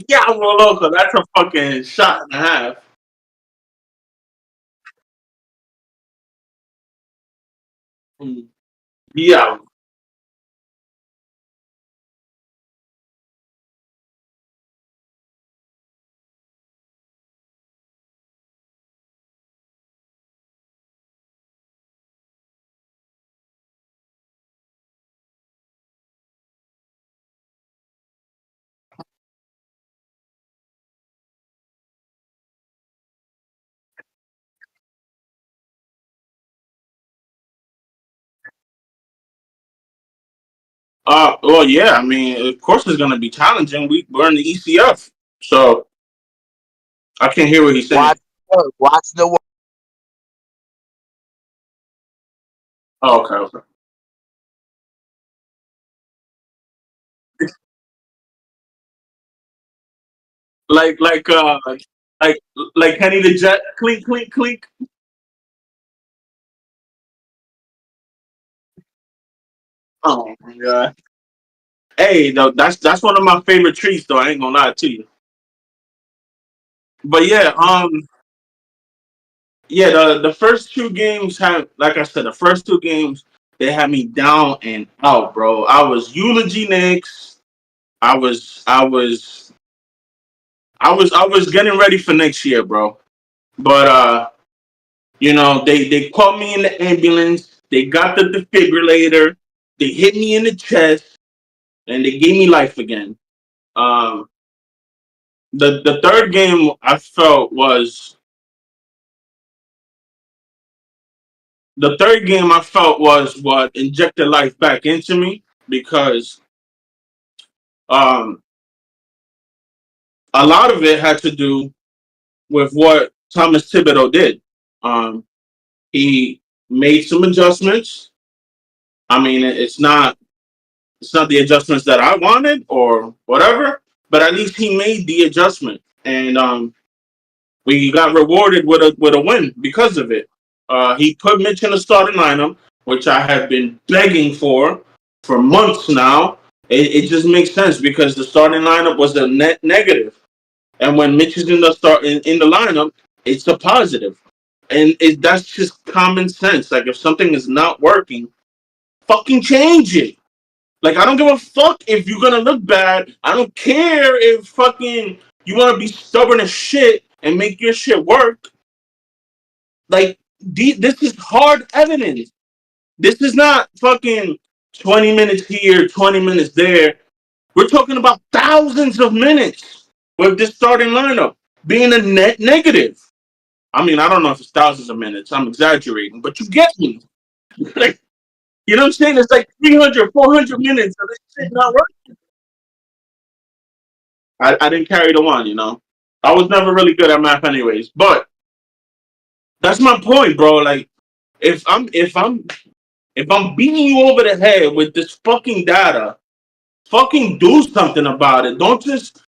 Diablo Loco, that's a fucking shot and a half. Mm. Yeah. Well, yeah. I mean, of course, it's gonna be challenging. We're in the ECF, so I can't hear what he's saying. Watch the work. Watch the work. Oh, okay, okay. Like, like, like Kenny the Jet, clink, clink, clink. Oh my god. Hey, though, that's one of my favorite treats, though. I ain't gonna lie to you. But yeah, yeah, the first two games had, like I said, the first two games they had me down and out, bro. I was eulogy Knicks. I was getting ready for next year, bro. But they caught me in the ambulance. They got the defibrillator. They hit me in the chest, and they gave me life again. Um, the third game I felt was the third game I felt was what injected life back into me because um a lot of it had to do with what Thomas Thibodeau did. Um, he made some adjustments. I mean, it's not the adjustments that I wanted or whatever, but at least he made the adjustment, and we got rewarded with a win because of it. He put Mitch in the starting lineup, which I have been begging for months now. It just makes sense because the starting lineup was a net negative, and when Mitch is in the lineup, it's a positive, and that's just common sense. Like if something is not working, fucking change it. Like I don't give a fuck if you're gonna look bad. I don't care if fucking you wanna be stubborn as shit and make your shit work. Like this is hard evidence. This is not fucking 20 minutes here, 20 minutes there. We're talking about thousands of minutes with this starting lineup being a net negative. I mean, I don't know if it's thousands of minutes. I'm exaggerating, but you get me. Like, you know what I'm saying? It's like 300, 400 minutes of this shit not working. I didn't carry the one, you know. I was never really good at math, anyways. But that's my point, bro. Like, if I'm beating you over the head with this fucking data, fucking do something about it. Don't just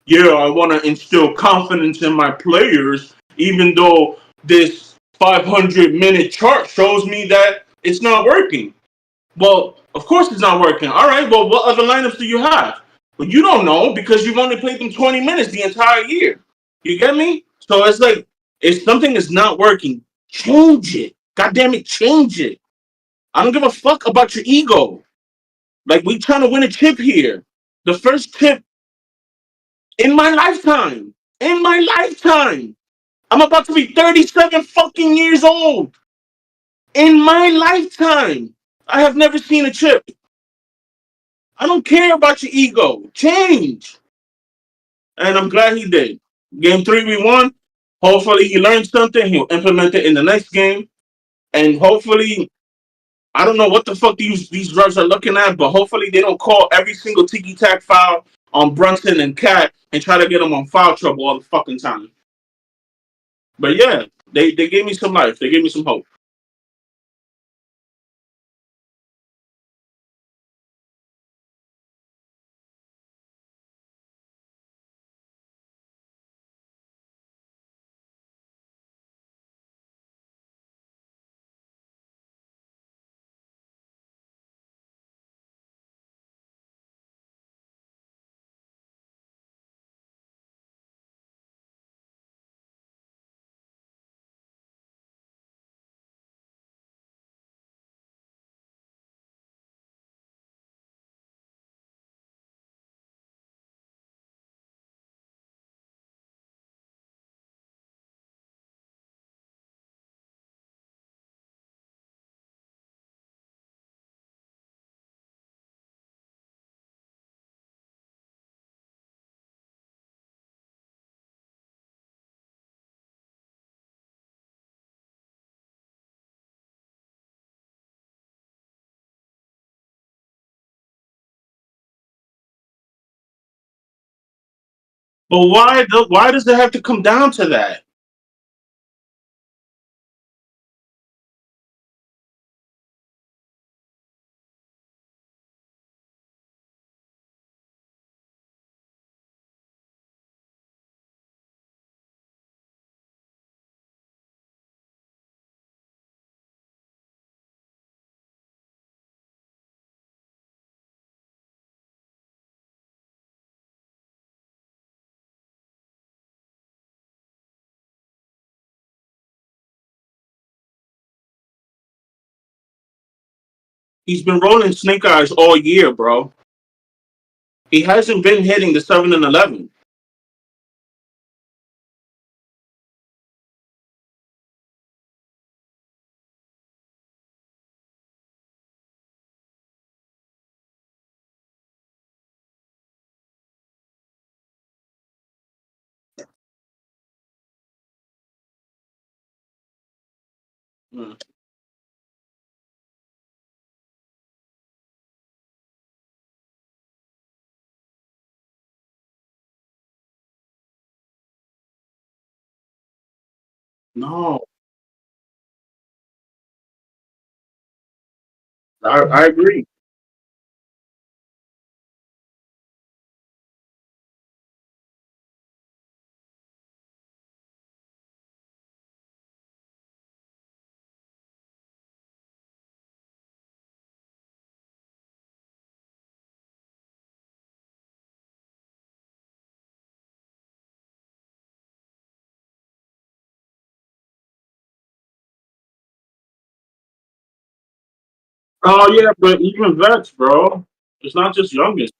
yeah, I want to instill confidence in my players, even though this 500-minute chart shows me that it's not working. Well, of course it's not working. All right, well, what other lineups do you have? Well, you don't know because you've only played them 20 minutes the entire year. You get me? So it's like, if something is not working, change it. God damn it, change it. I don't give a fuck about your ego. Like, we trying to win a chip here. The first chip in my lifetime. In my lifetime. I'm about to be 37 fucking years old. In my lifetime. I have never seen a chip. I don't care about your ego. Change. And I'm glad he did. Game three, we won. Hopefully, he learned something. He'll implement it in the next game. And hopefully, I don't know what the fuck these refs are looking at, but hopefully, they don't call every single ticky tack foul on Brunson and Cat and try to get them on foul trouble all the fucking time. But yeah, they gave me some life. They gave me some hope. But why does it have to come down to that? He's been rolling snake eyes all year, bro. He hasn't been hitting the 7 and 11. Mm. No, I agree. Oh yeah, but even vets, bro. It's not just youngest.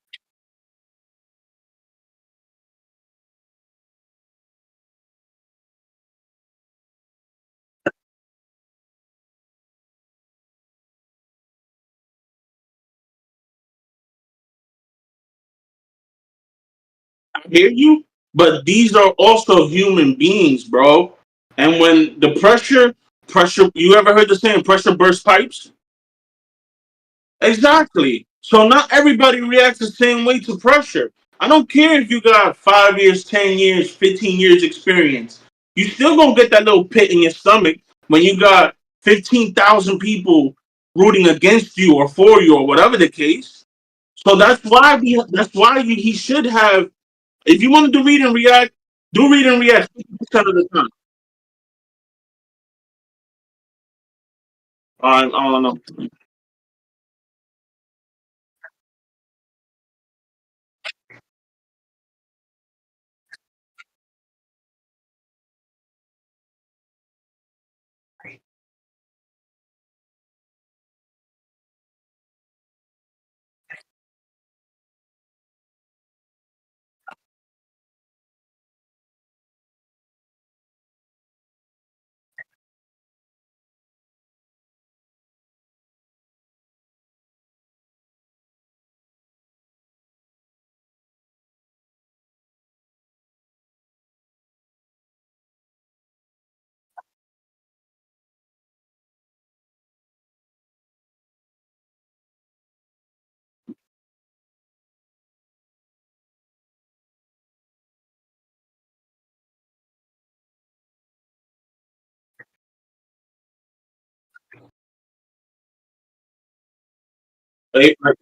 I hear you, but these are also human beings, bro. And when the pressure, you ever heard the saying pressure bursts pipes? Exactly. So not everybody reacts the same way to pressure. I don't care if you got 5 years, 10 years, 15 years experience. You still gonna get that little pit in your stomach when you got 15,000 people rooting against you or for you or whatever the case. So he should have. If you wanted to read and react, do read and react 50% of the time. I don't know.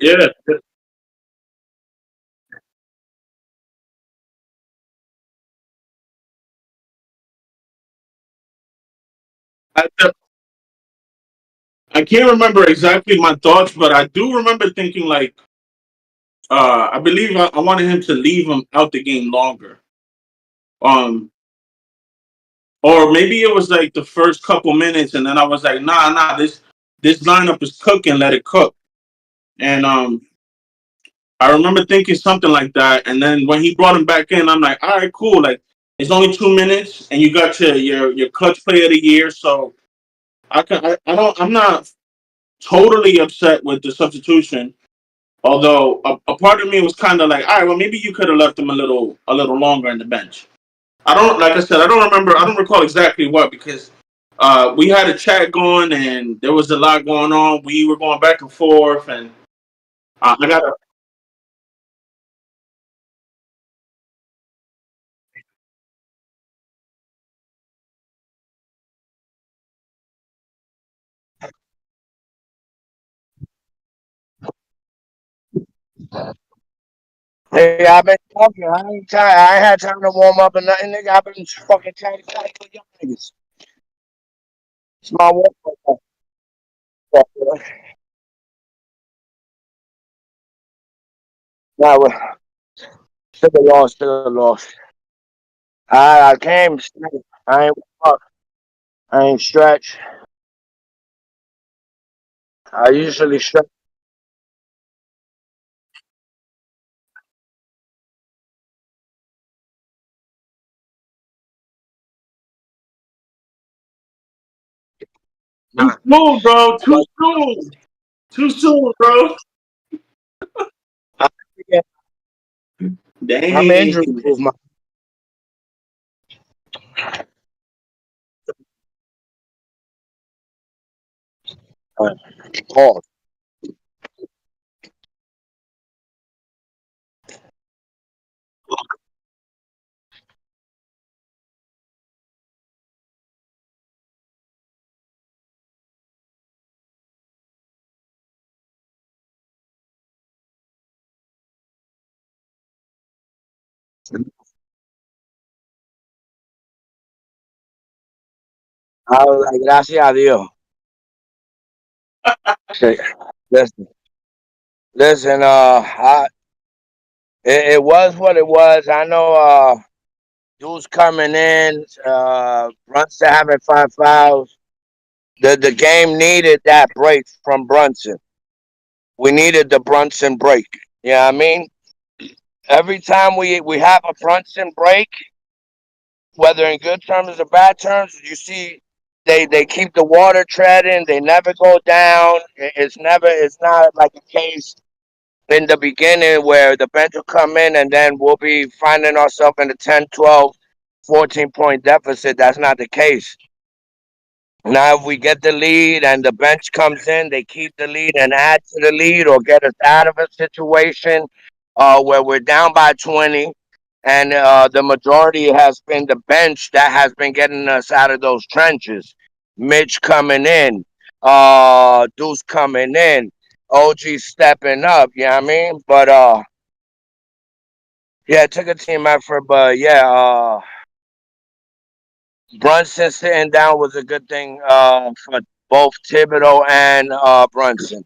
Yeah, I, I can't remember exactly my thoughts, but I do remember thinking like, I believe I wanted him to leave him out the game longer. Um, or maybe it was like the first couple minutes, and then I was like, nah, this lineup is cooking, let it cook. And I remember thinking something like that. And then when he brought him back in, I'm like, all right, cool. Like it's only 2 minutes, and you got your clutch player of the year. So I don't I'm not totally upset with the substitution. Although a part of me was kind of like, all right, well maybe you could have left him a little longer in the bench. I don't like I said I don't remember I don't recall exactly what because we had a chat going and there was a lot going on. We were going back and forth, and I got Hey, I've been talking. I ain't tired. I ain't had time to warm up and nothing, nigga. I've been fucking tight with y'all niggas. It's my work. Nah, still a loss, still a loss. I came straight. I ain't up. I ain't stretch. I usually stretch. Too Nah, soon, bro. Too soon. Too soon, bro. I, I'm injury Dang. proof, my pause. I was like, gracias a Dios. Shit. Listen, listen. It was what it was. I know. Dudes coming in. Brunson having 5 fouls. The game needed that break from Brunson. We needed the Brunson break. You know what I mean? Every time we have a Brunson break, whether in good terms or bad terms, you see they keep the water treading. They never go down. It's not like a case in the beginning where the bench will come in and then we'll be finding ourselves in a 10, 12, 14-point deficit. That's not the case. Now, if we get the lead and the bench comes in, they keep the lead and add to the lead or get us out of a situation where we're down by 20. And the majority has been the bench that has been getting us out of those trenches. Mitch coming in, Deuce coming in, OG stepping up, you know what I mean? But yeah, it took a team effort, but yeah, Brunson sitting down was a good thing for both Thibodeau and Brunson.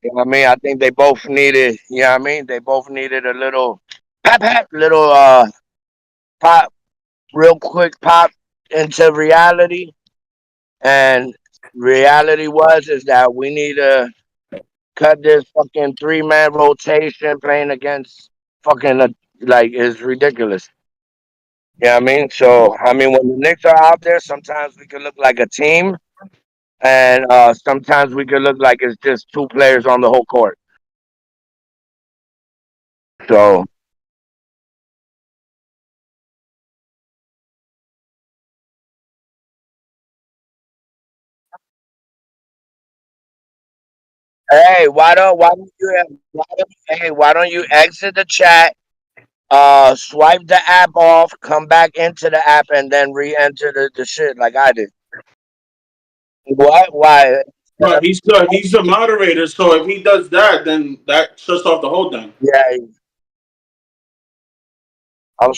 You know what I mean? I think they both needed, you know what I mean? They both needed a little little pop, real quick pop into reality. And reality is that we need to cut this fucking 3-man rotation playing against fucking like is ridiculous. You know what I mean? So I mean when the Knicks are out there, sometimes we can look like a team. And sometimes we could look like it's just 2 players on the whole court. So, hey, why don't you exit the chat, swipe the app off, come back into the app, and then re-enter the shit like I did. What? Why? But he's a moderator, so if he does that, then that shuts off the whole thing. Yeah, I'm.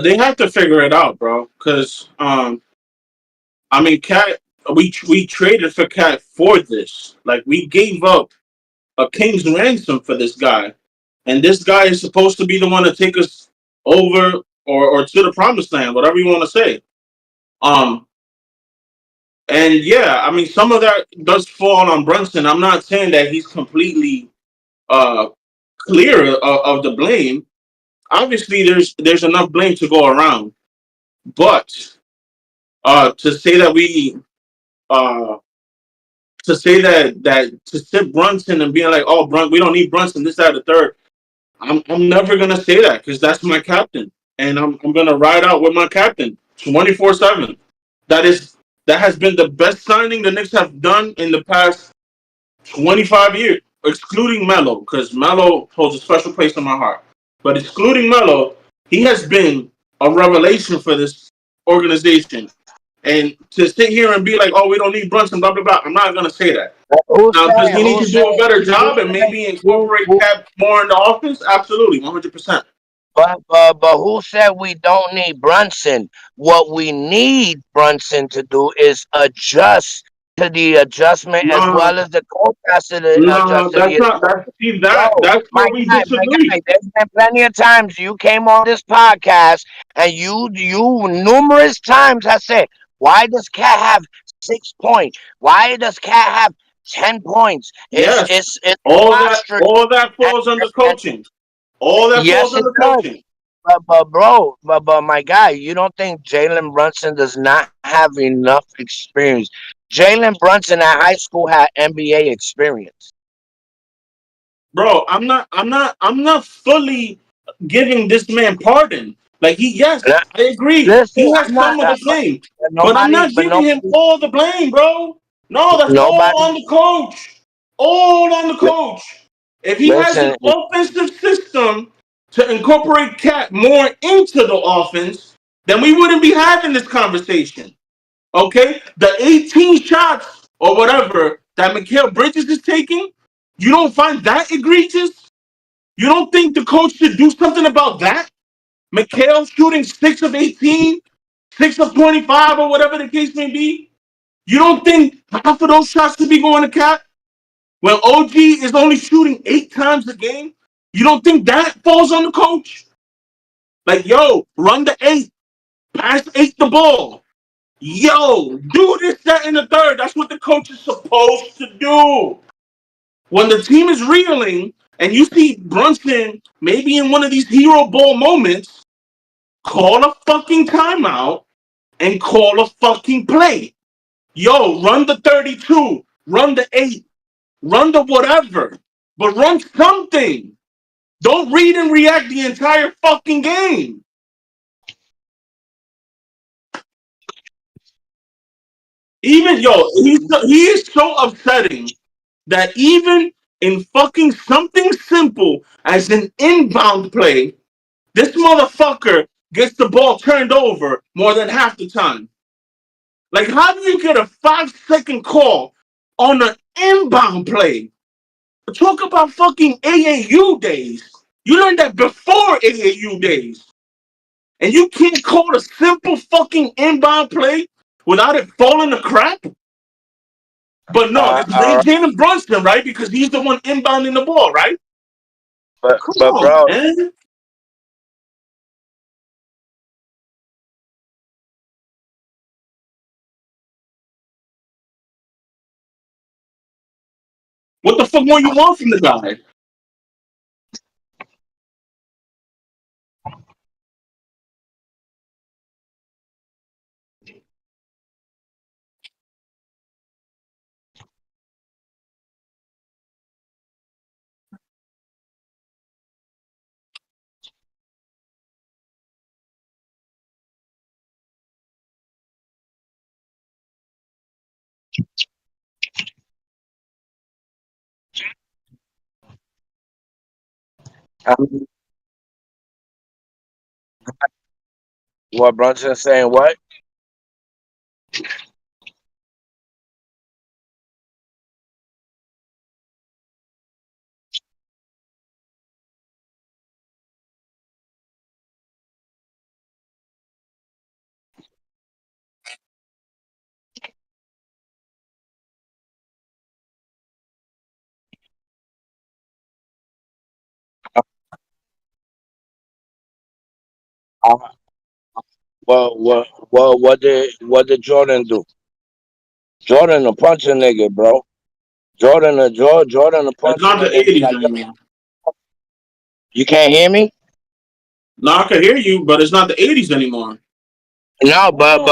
They have to figure it out, bro. Because I mean, Cat, we traded for Cat for this. Like we gave up a king's ransom for this guy, and this guy is supposed to be the one to take us over or to the promised land, whatever you want to say. Um, and yeah, I mean, some of that does fall on Brunson. I'm not saying that he's completely uh clear of the blame. Obviously, there's enough blame to go around, but to say that we uh to say that to sit Brunson and being like, oh, we don't need Brunson, this, that, the third. I'm never gonna say that because that's my captain, and I'm gonna ride out with my captain 24/7. That has been the best signing the Knicks have done in the past 25 years, excluding Melo, because Melo holds a special place in my heart. But excluding Melo, he has been a revelation for this organization. And to sit here and be like, oh, we don't need Brunson, blah, blah, blah, I'm not going to say that. Now, does he need to do a better job and maybe incorporate Cap more in the offense? Absolutely, 100%. But who said we don't need Brunson? What we need Brunson to do is adjust to the adjustment as well as the coach has to adjust to the. That's where we disagree. There's been plenty of times you came on this podcast and you numerous times have said, why does Cat have 6 points? Why does Cat have 10 points? It's all that falls under coaching. All that falls under coaching. But my guy, you don't think Jalen Brunson does not have enough experience? Jalen Brunson at high school had NBA experience. Bro, I'm not fully giving this man pardon. Like I agree. Listen, he has some of the blame, but I'm not giving him all the blame, bro. No, that's all on the coach. All on the coach. If he has an offensive system to incorporate Cat more into the offense, then we wouldn't be having this conversation. Okay? The 18 shots or whatever that Mikal Bridges is taking, you don't find that egregious? You don't think the coach should do something about that? Mikal shooting 6 of 18, 6 of 25, or whatever the case may be? You don't think half of those shots should be going to Cat? When OG is only shooting 8 times a game? You don't think that falls on the coach? Like, yo, run the 8. Pass 8 the ball. Yo, do this, that, and the third. That's what the coach is supposed to do. When the team is reeling and you see Brunson maybe in one of these hero ball moments, call a fucking timeout and call a fucking play. Yo, run the 32, run the 8, run the whatever, but run something. Don't read and react the entire fucking game. Even, he is so upsetting that even in fucking something simple as an inbound play, this motherfucker gets the ball turned over more than half the time. Like, how do you get a 5-second call on an inbound play? Talk about fucking AAU days. You learned that before AAU days. And you can't call a simple fucking inbound play without it falling to crap? But no, it's Jalen Brunson, right? Because he's the one inbounding the ball, right? But on, bro, man. What the fuck more you want from the guy? What Brunson saying? What? What did Jordan do? Jordan a punching nigga, bro. Jordan a It's punching not the nigga. 80s anymore. You can't hear me? No, I can hear you, but it's not the 80s anymore. No, but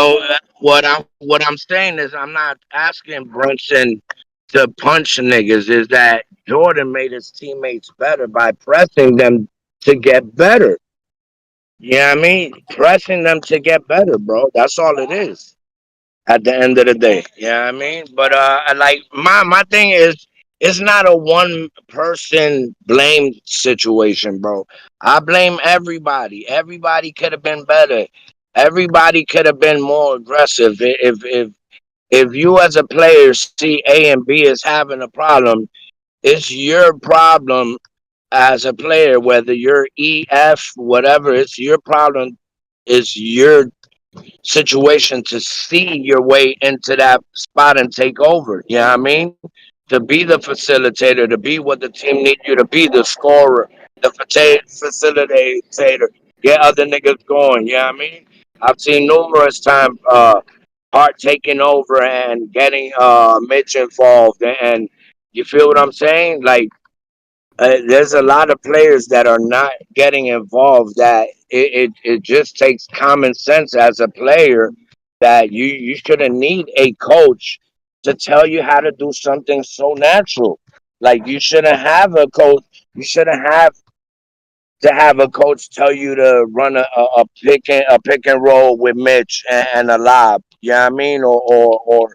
what I'm saying is I'm not asking Brunson to punch niggas is that Jordan made his teammates better by pressing them to get better. You know what I mean? Pressing them to get better, bro. That's all it is at the end of the day. You know what I mean? But like my thing is it's not a one person blame situation, bro. I blame everybody. Everybody could have been better. Everybody could have been more aggressive. If you as a player see A and B as having a problem, it's your problem as a player, whether you're EF, whatever, it's your problem. It's your situation to see your way into that spot and take over. You know what I mean? To be the facilitator, to be what the team needs you to be, the scorer, the facilitator, get other niggas going. You know what I mean? I've seen numerous times Hart taking over and getting Mitch involved, and you feel what I'm saying? Like there's a lot of players that are not getting involved that it just takes common sense as a player that you shouldn't need a coach to tell you how to do something so natural. Like you shouldn't have a coach. You shouldn't have to have a coach tell you to run a pick and roll with Mitch and a lob. You know what I mean? Or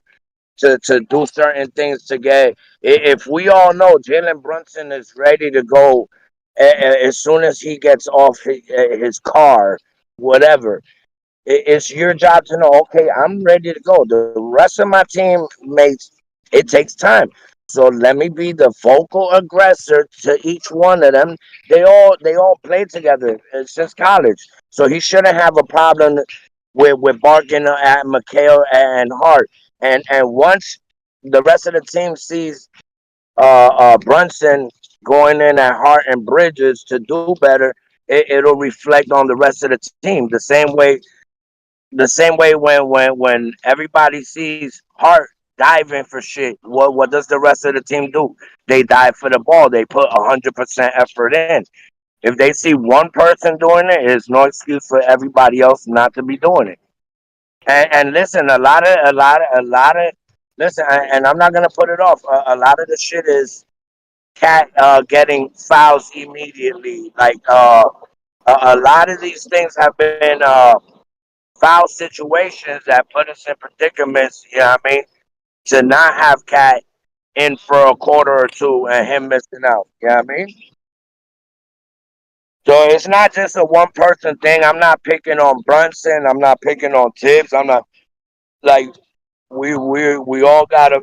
to do certain things to get. If we all know Jalen Brunson is ready to go as soon as he gets off his car, whatever. It's your job to know. Okay, I'm ready to go. The rest of my teammates, it takes time. So let me be the vocal aggressor to each one of them. They all play together since college, so he shouldn't have a problem with barking at McHale and Hart. And once the rest of the team sees Brunson going in at Hart and Bridges to do better, it'll reflect on the rest of the team. The same way when everybody sees Hart diving for shit, what does the rest of the team do? They dive for the ball. They put 100% effort in. If they see one person doing it, it's no excuse for everybody else not to be doing it. And listen, a lot of listen, and I'm not gonna put it off. A lot of the shit is cat getting fouls immediately. Like a lot of these things have been foul situations that put us in predicaments. You know what I mean? To not have cat in for a quarter or two and him missing out. You know what I mean? So it's not just a one person thing. I'm not picking on Brunson. I'm not picking on Tibbs. I'm not like we all gotta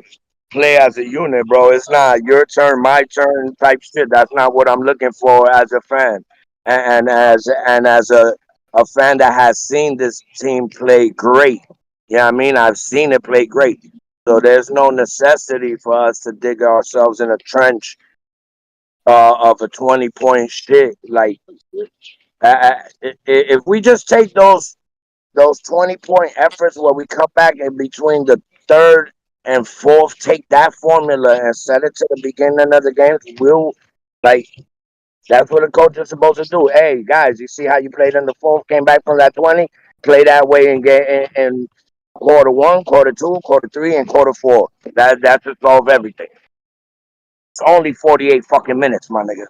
play as a unit, bro. It's not your turn, my turn type shit. That's not what I'm looking for as a fan, and as a fan that has seen this team play great. Yeah, I mean, I've seen it play great. So there's no necessity for us to dig ourselves in a trench of a 20-point shit. Like, if we just take those 20-point efforts where we come back in between the third and fourth, take that formula and set it to the beginning of the game, we'll like that's what a coach is supposed to do. Hey guys, you see how you played in the fourth, came back from that 20, play that way and get in quarter one, quarter two, quarter three, and quarter four. That should solve everything. It's only 48 fucking minutes, my nigga.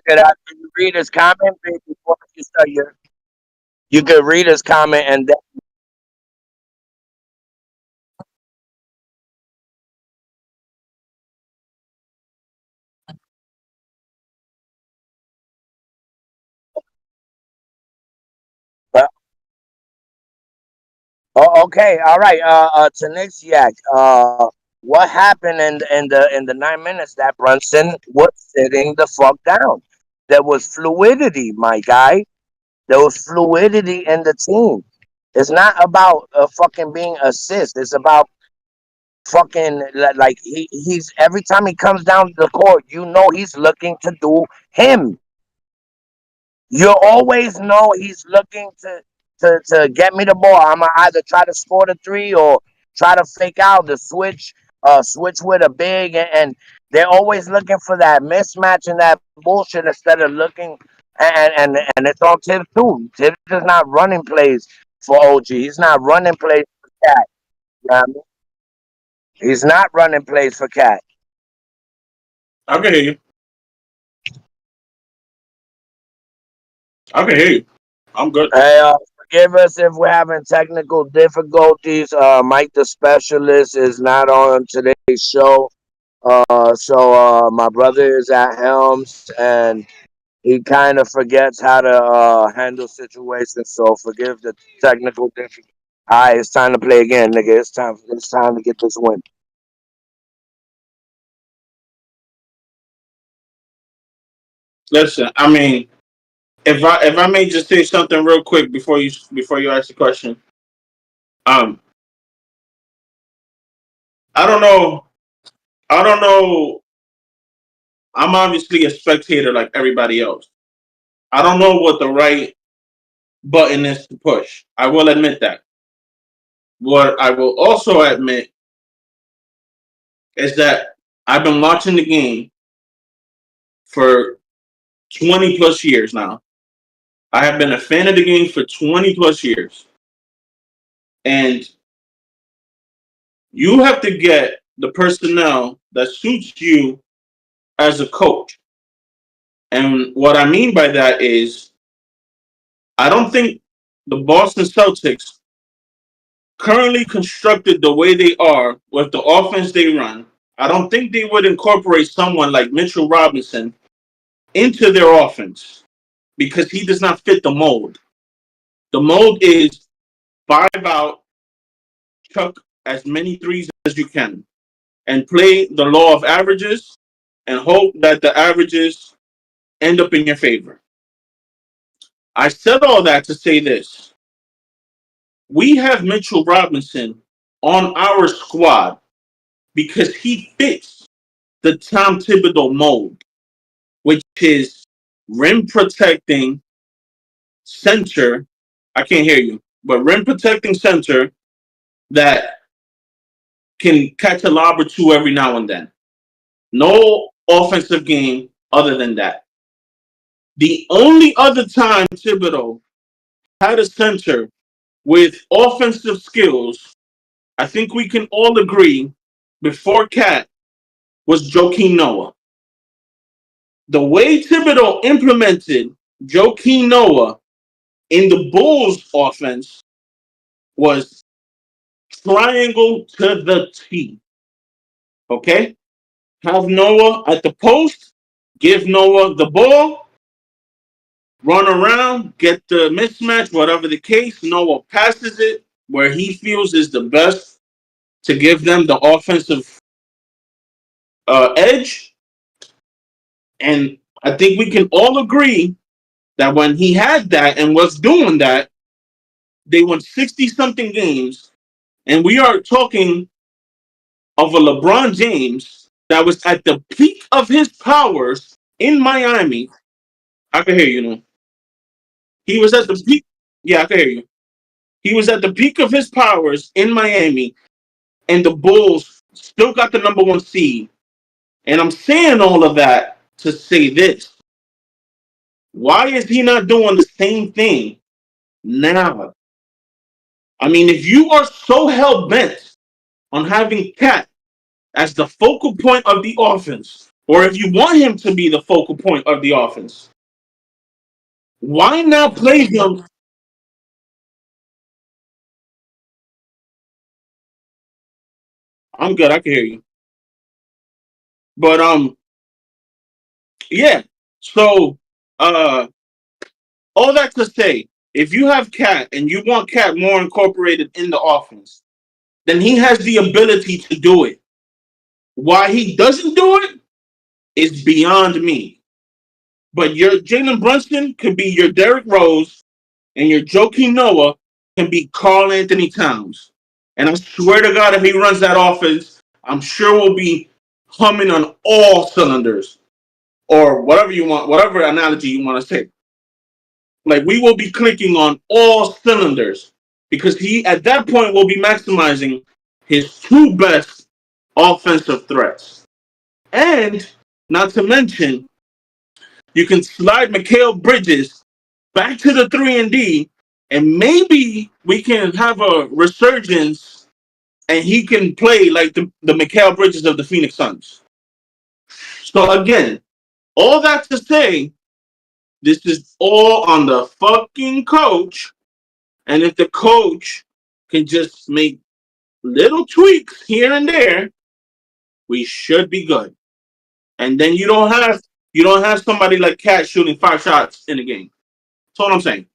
Can you read his comment before you start your? You could read his comment and then. Oh, okay, all right. To Knicks, yeah. What happened in the 9 minutes that Brunson was sitting the fuck down? There was fluidity, my guy. There was fluidity in the team. It's not about fucking being assist. It's about fucking like he's every time he comes down the court, you know he's looking to do him. You always know he's looking to get me the ball. I'm gonna either try to score the three or try to fake out the switch with a big, and they're always looking for that mismatch and that bullshit instead of looking And it's on Tibbs too. Tibbs is not running plays for OG. He's not running plays for Cat. You know what I mean? He's not running plays for Cat. I can hear you. I can hear you. I'm good. Hey, forgive us if we're having technical difficulties. Mike the specialist is not on today's show. So my brother is at Helms and he kind of forgets how to handle situations. So forgive the technical difficulties. All right, it's time to play again, nigga. It's time to get this win. Listen, I mean, if I may just say something real quick before you ask the question. Um, I don't know. I don't know. I'm obviously a spectator like everybody else. I don't know what the right button is to push. I will admit that. What I will also admit is that I've been watching the game for 20 plus years now. I have been a fan of the game for 20 plus years. And you have to get the personnel that suits you as a coach. And what I mean by that is, I don't think the Boston Celtics, currently constructed the way they are with the offense they run, I don't think they would incorporate someone like Mitchell Robinson into their offense because he does not fit the mold. The mold is 5 out, chuck as many threes as you can, and play the law of averages and hope that the averages end up in your favor. I said all that to say this. We have Mitchell Robinson on our squad because he fits the Tom Thibodeau mold, which is rim protecting center. I can't hear you, but rim protecting center that can catch a lob or two every now and then. No offensive game other than that. The only other time Thibodeau had a center with offensive skills, I think we can all agree, before Cat, was Joakim Noah. The way Thibodeau implemented Joakim Noah in the Bulls offense was triangle to the T. Okay? Have Noah at the post, give Noah the ball, run around, get the mismatch, whatever the case. Noah passes it where he feels is the best to give them the offensive edge. And I think we can all agree that when he had that and was doing that, they won 60-something games. And we are talking of a LeBron James that was at the peak of his powers in Miami. I can hear you now. He was at the peak. Yeah, I can hear you. He was at the peak of his powers in Miami, and the Bulls still got the number 1 seed. And I'm saying all of that to say this. Why is he not doing the same thing now? I mean, if you are so hell-bent on having Cat as the focal point of the offense, or if you want him to be the focal point of the offense, why not play him? I'm good. I can hear you. But yeah. So all that to say, if you have Cat and you want Cat more incorporated in the offense, then he has the ability to do it. Why he doesn't do it is beyond me. But your Jalenbrunson could be your Derrick Rose, and your Joakim Noah can be Karl Anthony Towns. And I swear to God, if he runs that offense, I'm sure we'll be humming on all cylinders, or whatever you want, whatever analogy you want to say. Like, we will be clicking on all cylinders because he, at that point, will be maximizing his 2 best offensive threats. And not to mention, You can slide Mikal Bridges back to the 3-and-D, and maybe we can have a resurgence, and he can play like the Mikal Bridges of the Phoenix Suns. So again, all that to say, this is all on the fucking coach. And if the coach can just make little tweaks here and there, we should be good. And then you don't have somebody like Cat shooting 5 shots in a game. That's all I'm saying.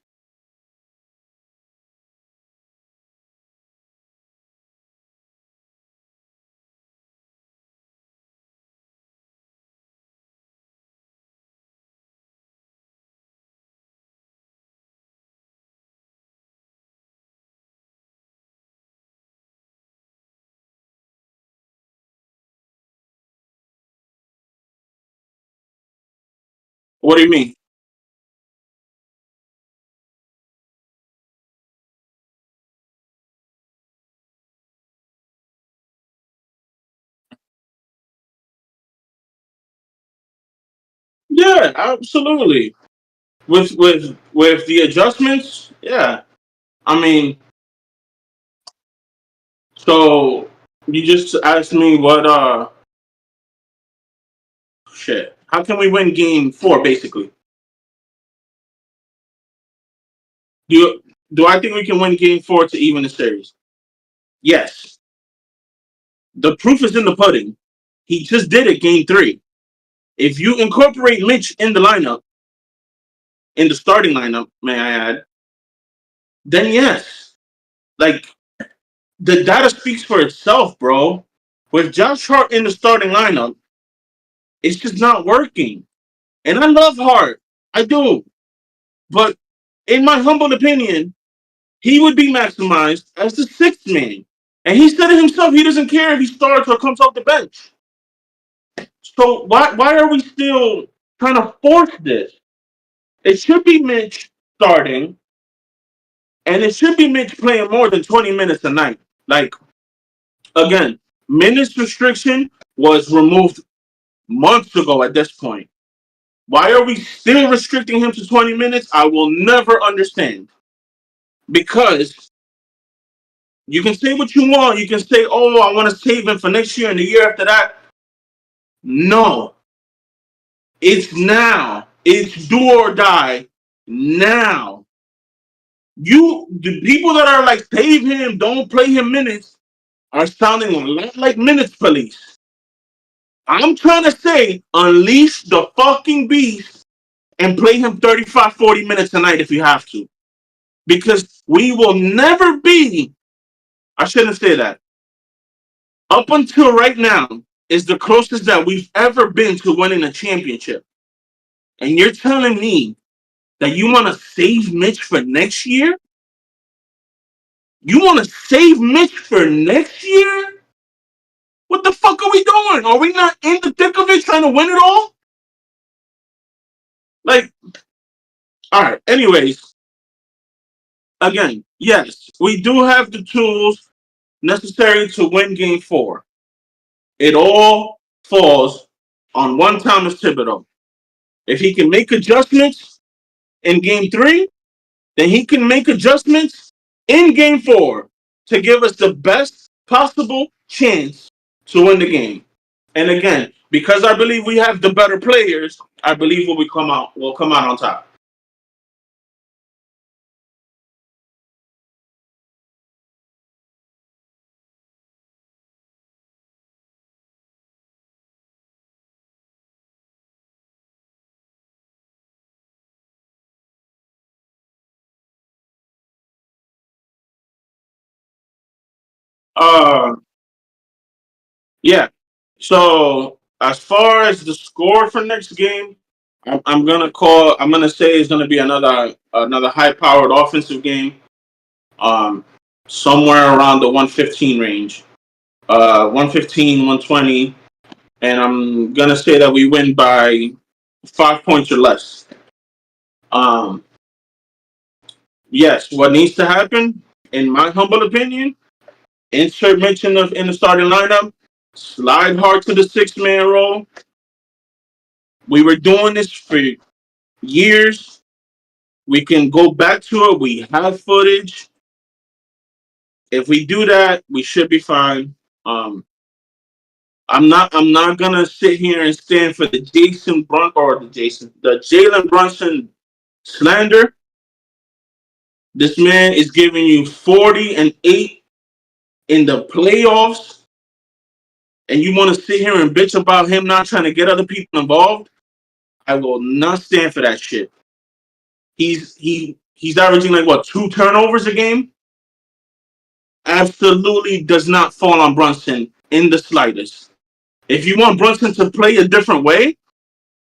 What do you mean? Yeah, absolutely. With the adjustments, yeah. I mean, so you just asked me what shit. How can we win game 4 basically? Do I think we can win game 4 to even the series? Yes. The proof is in the pudding. He just did it game 3. If you incorporate Mitch in the lineup, in the starting lineup, may I add, then yes. Like, the data speaks for itself, bro. With Josh Hart in the starting lineup, it's just not working. And I love Hart. I do. But in my humble opinion, he would be maximized as the 6th man. And he said it himself, he doesn't care if he starts or comes off the bench. So why are we still trying to force this? It should be Mitch starting, and it should be Mitch playing more than 20 minutes a night. Like, again, minutes restriction was removed months ago at this point. Why are we still restricting him to 20 minutes? I will never understand. Because you can say what you want. You can say, oh, I want to save him for next year and the year after that. No. It's now. It's do or die now. The people that are like, save him, don't play him minutes, are sounding a lot like minutes police. I'm trying to say, unleash the fucking beast and play him 35, 40 minutes a night if you have to. Because we will never be, I shouldn't say that. Up until right now is the closest that we've ever been to winning a championship. And you're telling me that you want to save Mitch for next year? You want to save Mitch for next year? What the fuck are we doing? Are we not in the thick of it trying to win it all? Like, all right. Anyways, again, yes, we do have the tools necessary to win game 4. It all falls on one Thomas Thibodeau. If he can make adjustments in game 3, then he can make adjustments in game 4 to give us the best possible chance to win the game. And again, because I believe we have the better players, I believe we'll come out on top. Yeah. So as far as the score for next game, I'm gonna say it's gonna be another high-powered offensive game. Somewhere around the 115 range. 115, 120. And I'm gonna say that we win by 5 points or less. Yes, what needs to happen, in my humble opinion, insert mention of in the starting lineup, slide hard to the 6-man role. We were doing this for years. We can go back to it. We have footage. If we do that, we should be fine. I'm not gonna sit here and stand for the Jalen Brunson slander. This man is giving you 40-8 in the playoffs, and you want to sit here and bitch about him not trying to get other people involved? I will not stand for that shit. He's averaging like what, 2 turnovers a game? Absolutely does not fall on Brunson in the slightest. If you want Brunson to play a different way,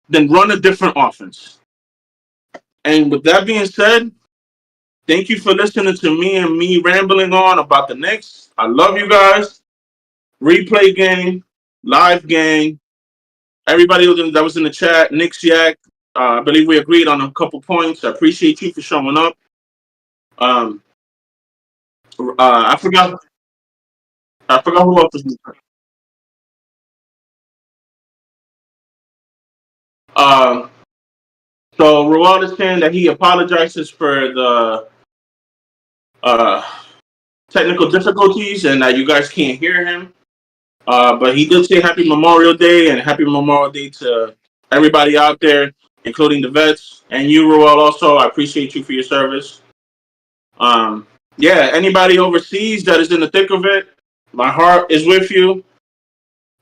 then run a different offense. And with that being said, thank you for listening to me rambling on about the Knicks. I love you guys. Replay gang, live gang, everybody that was in the chat, Knicks Yak. I believe we agreed on a couple points. I appreciate you for showing up. I forgot who else was. So Roald is saying that he apologizes for the technical difficulties and that you guys can't hear him. But he did say Happy Memorial Day and Happy Memorial Day to everybody out there, including the vets and you, Roald. Also, I appreciate you for your service. Yeah, anybody overseas that is in the thick of it, my heart is with you.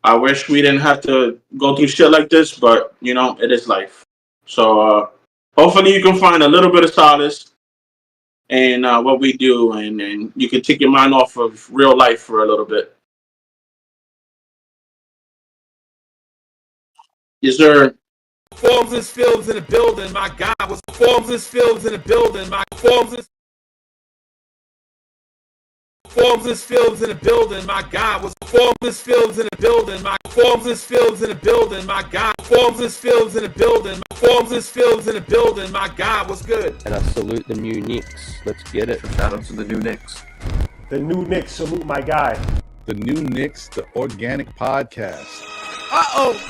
I wish we didn't have to go through shit like this, but you know, it is life. So hopefully you can find a little bit of solace in what we do, and you can take your mind off of real life for a little bit. Yes, sir. Forms and films in the building, my God. Was forms and films in the building, my forms and films in the building, my God. Was forms and films in the building, my forms and films in the building, my God. Forms and films in the building, forms and films in the building, my God. What's good? And I salute the new Knicks. Let's get it. Shout out to the new Knicks. The new Knicks salute my guy. The New Knicks, the organic podcast. Uh-oh.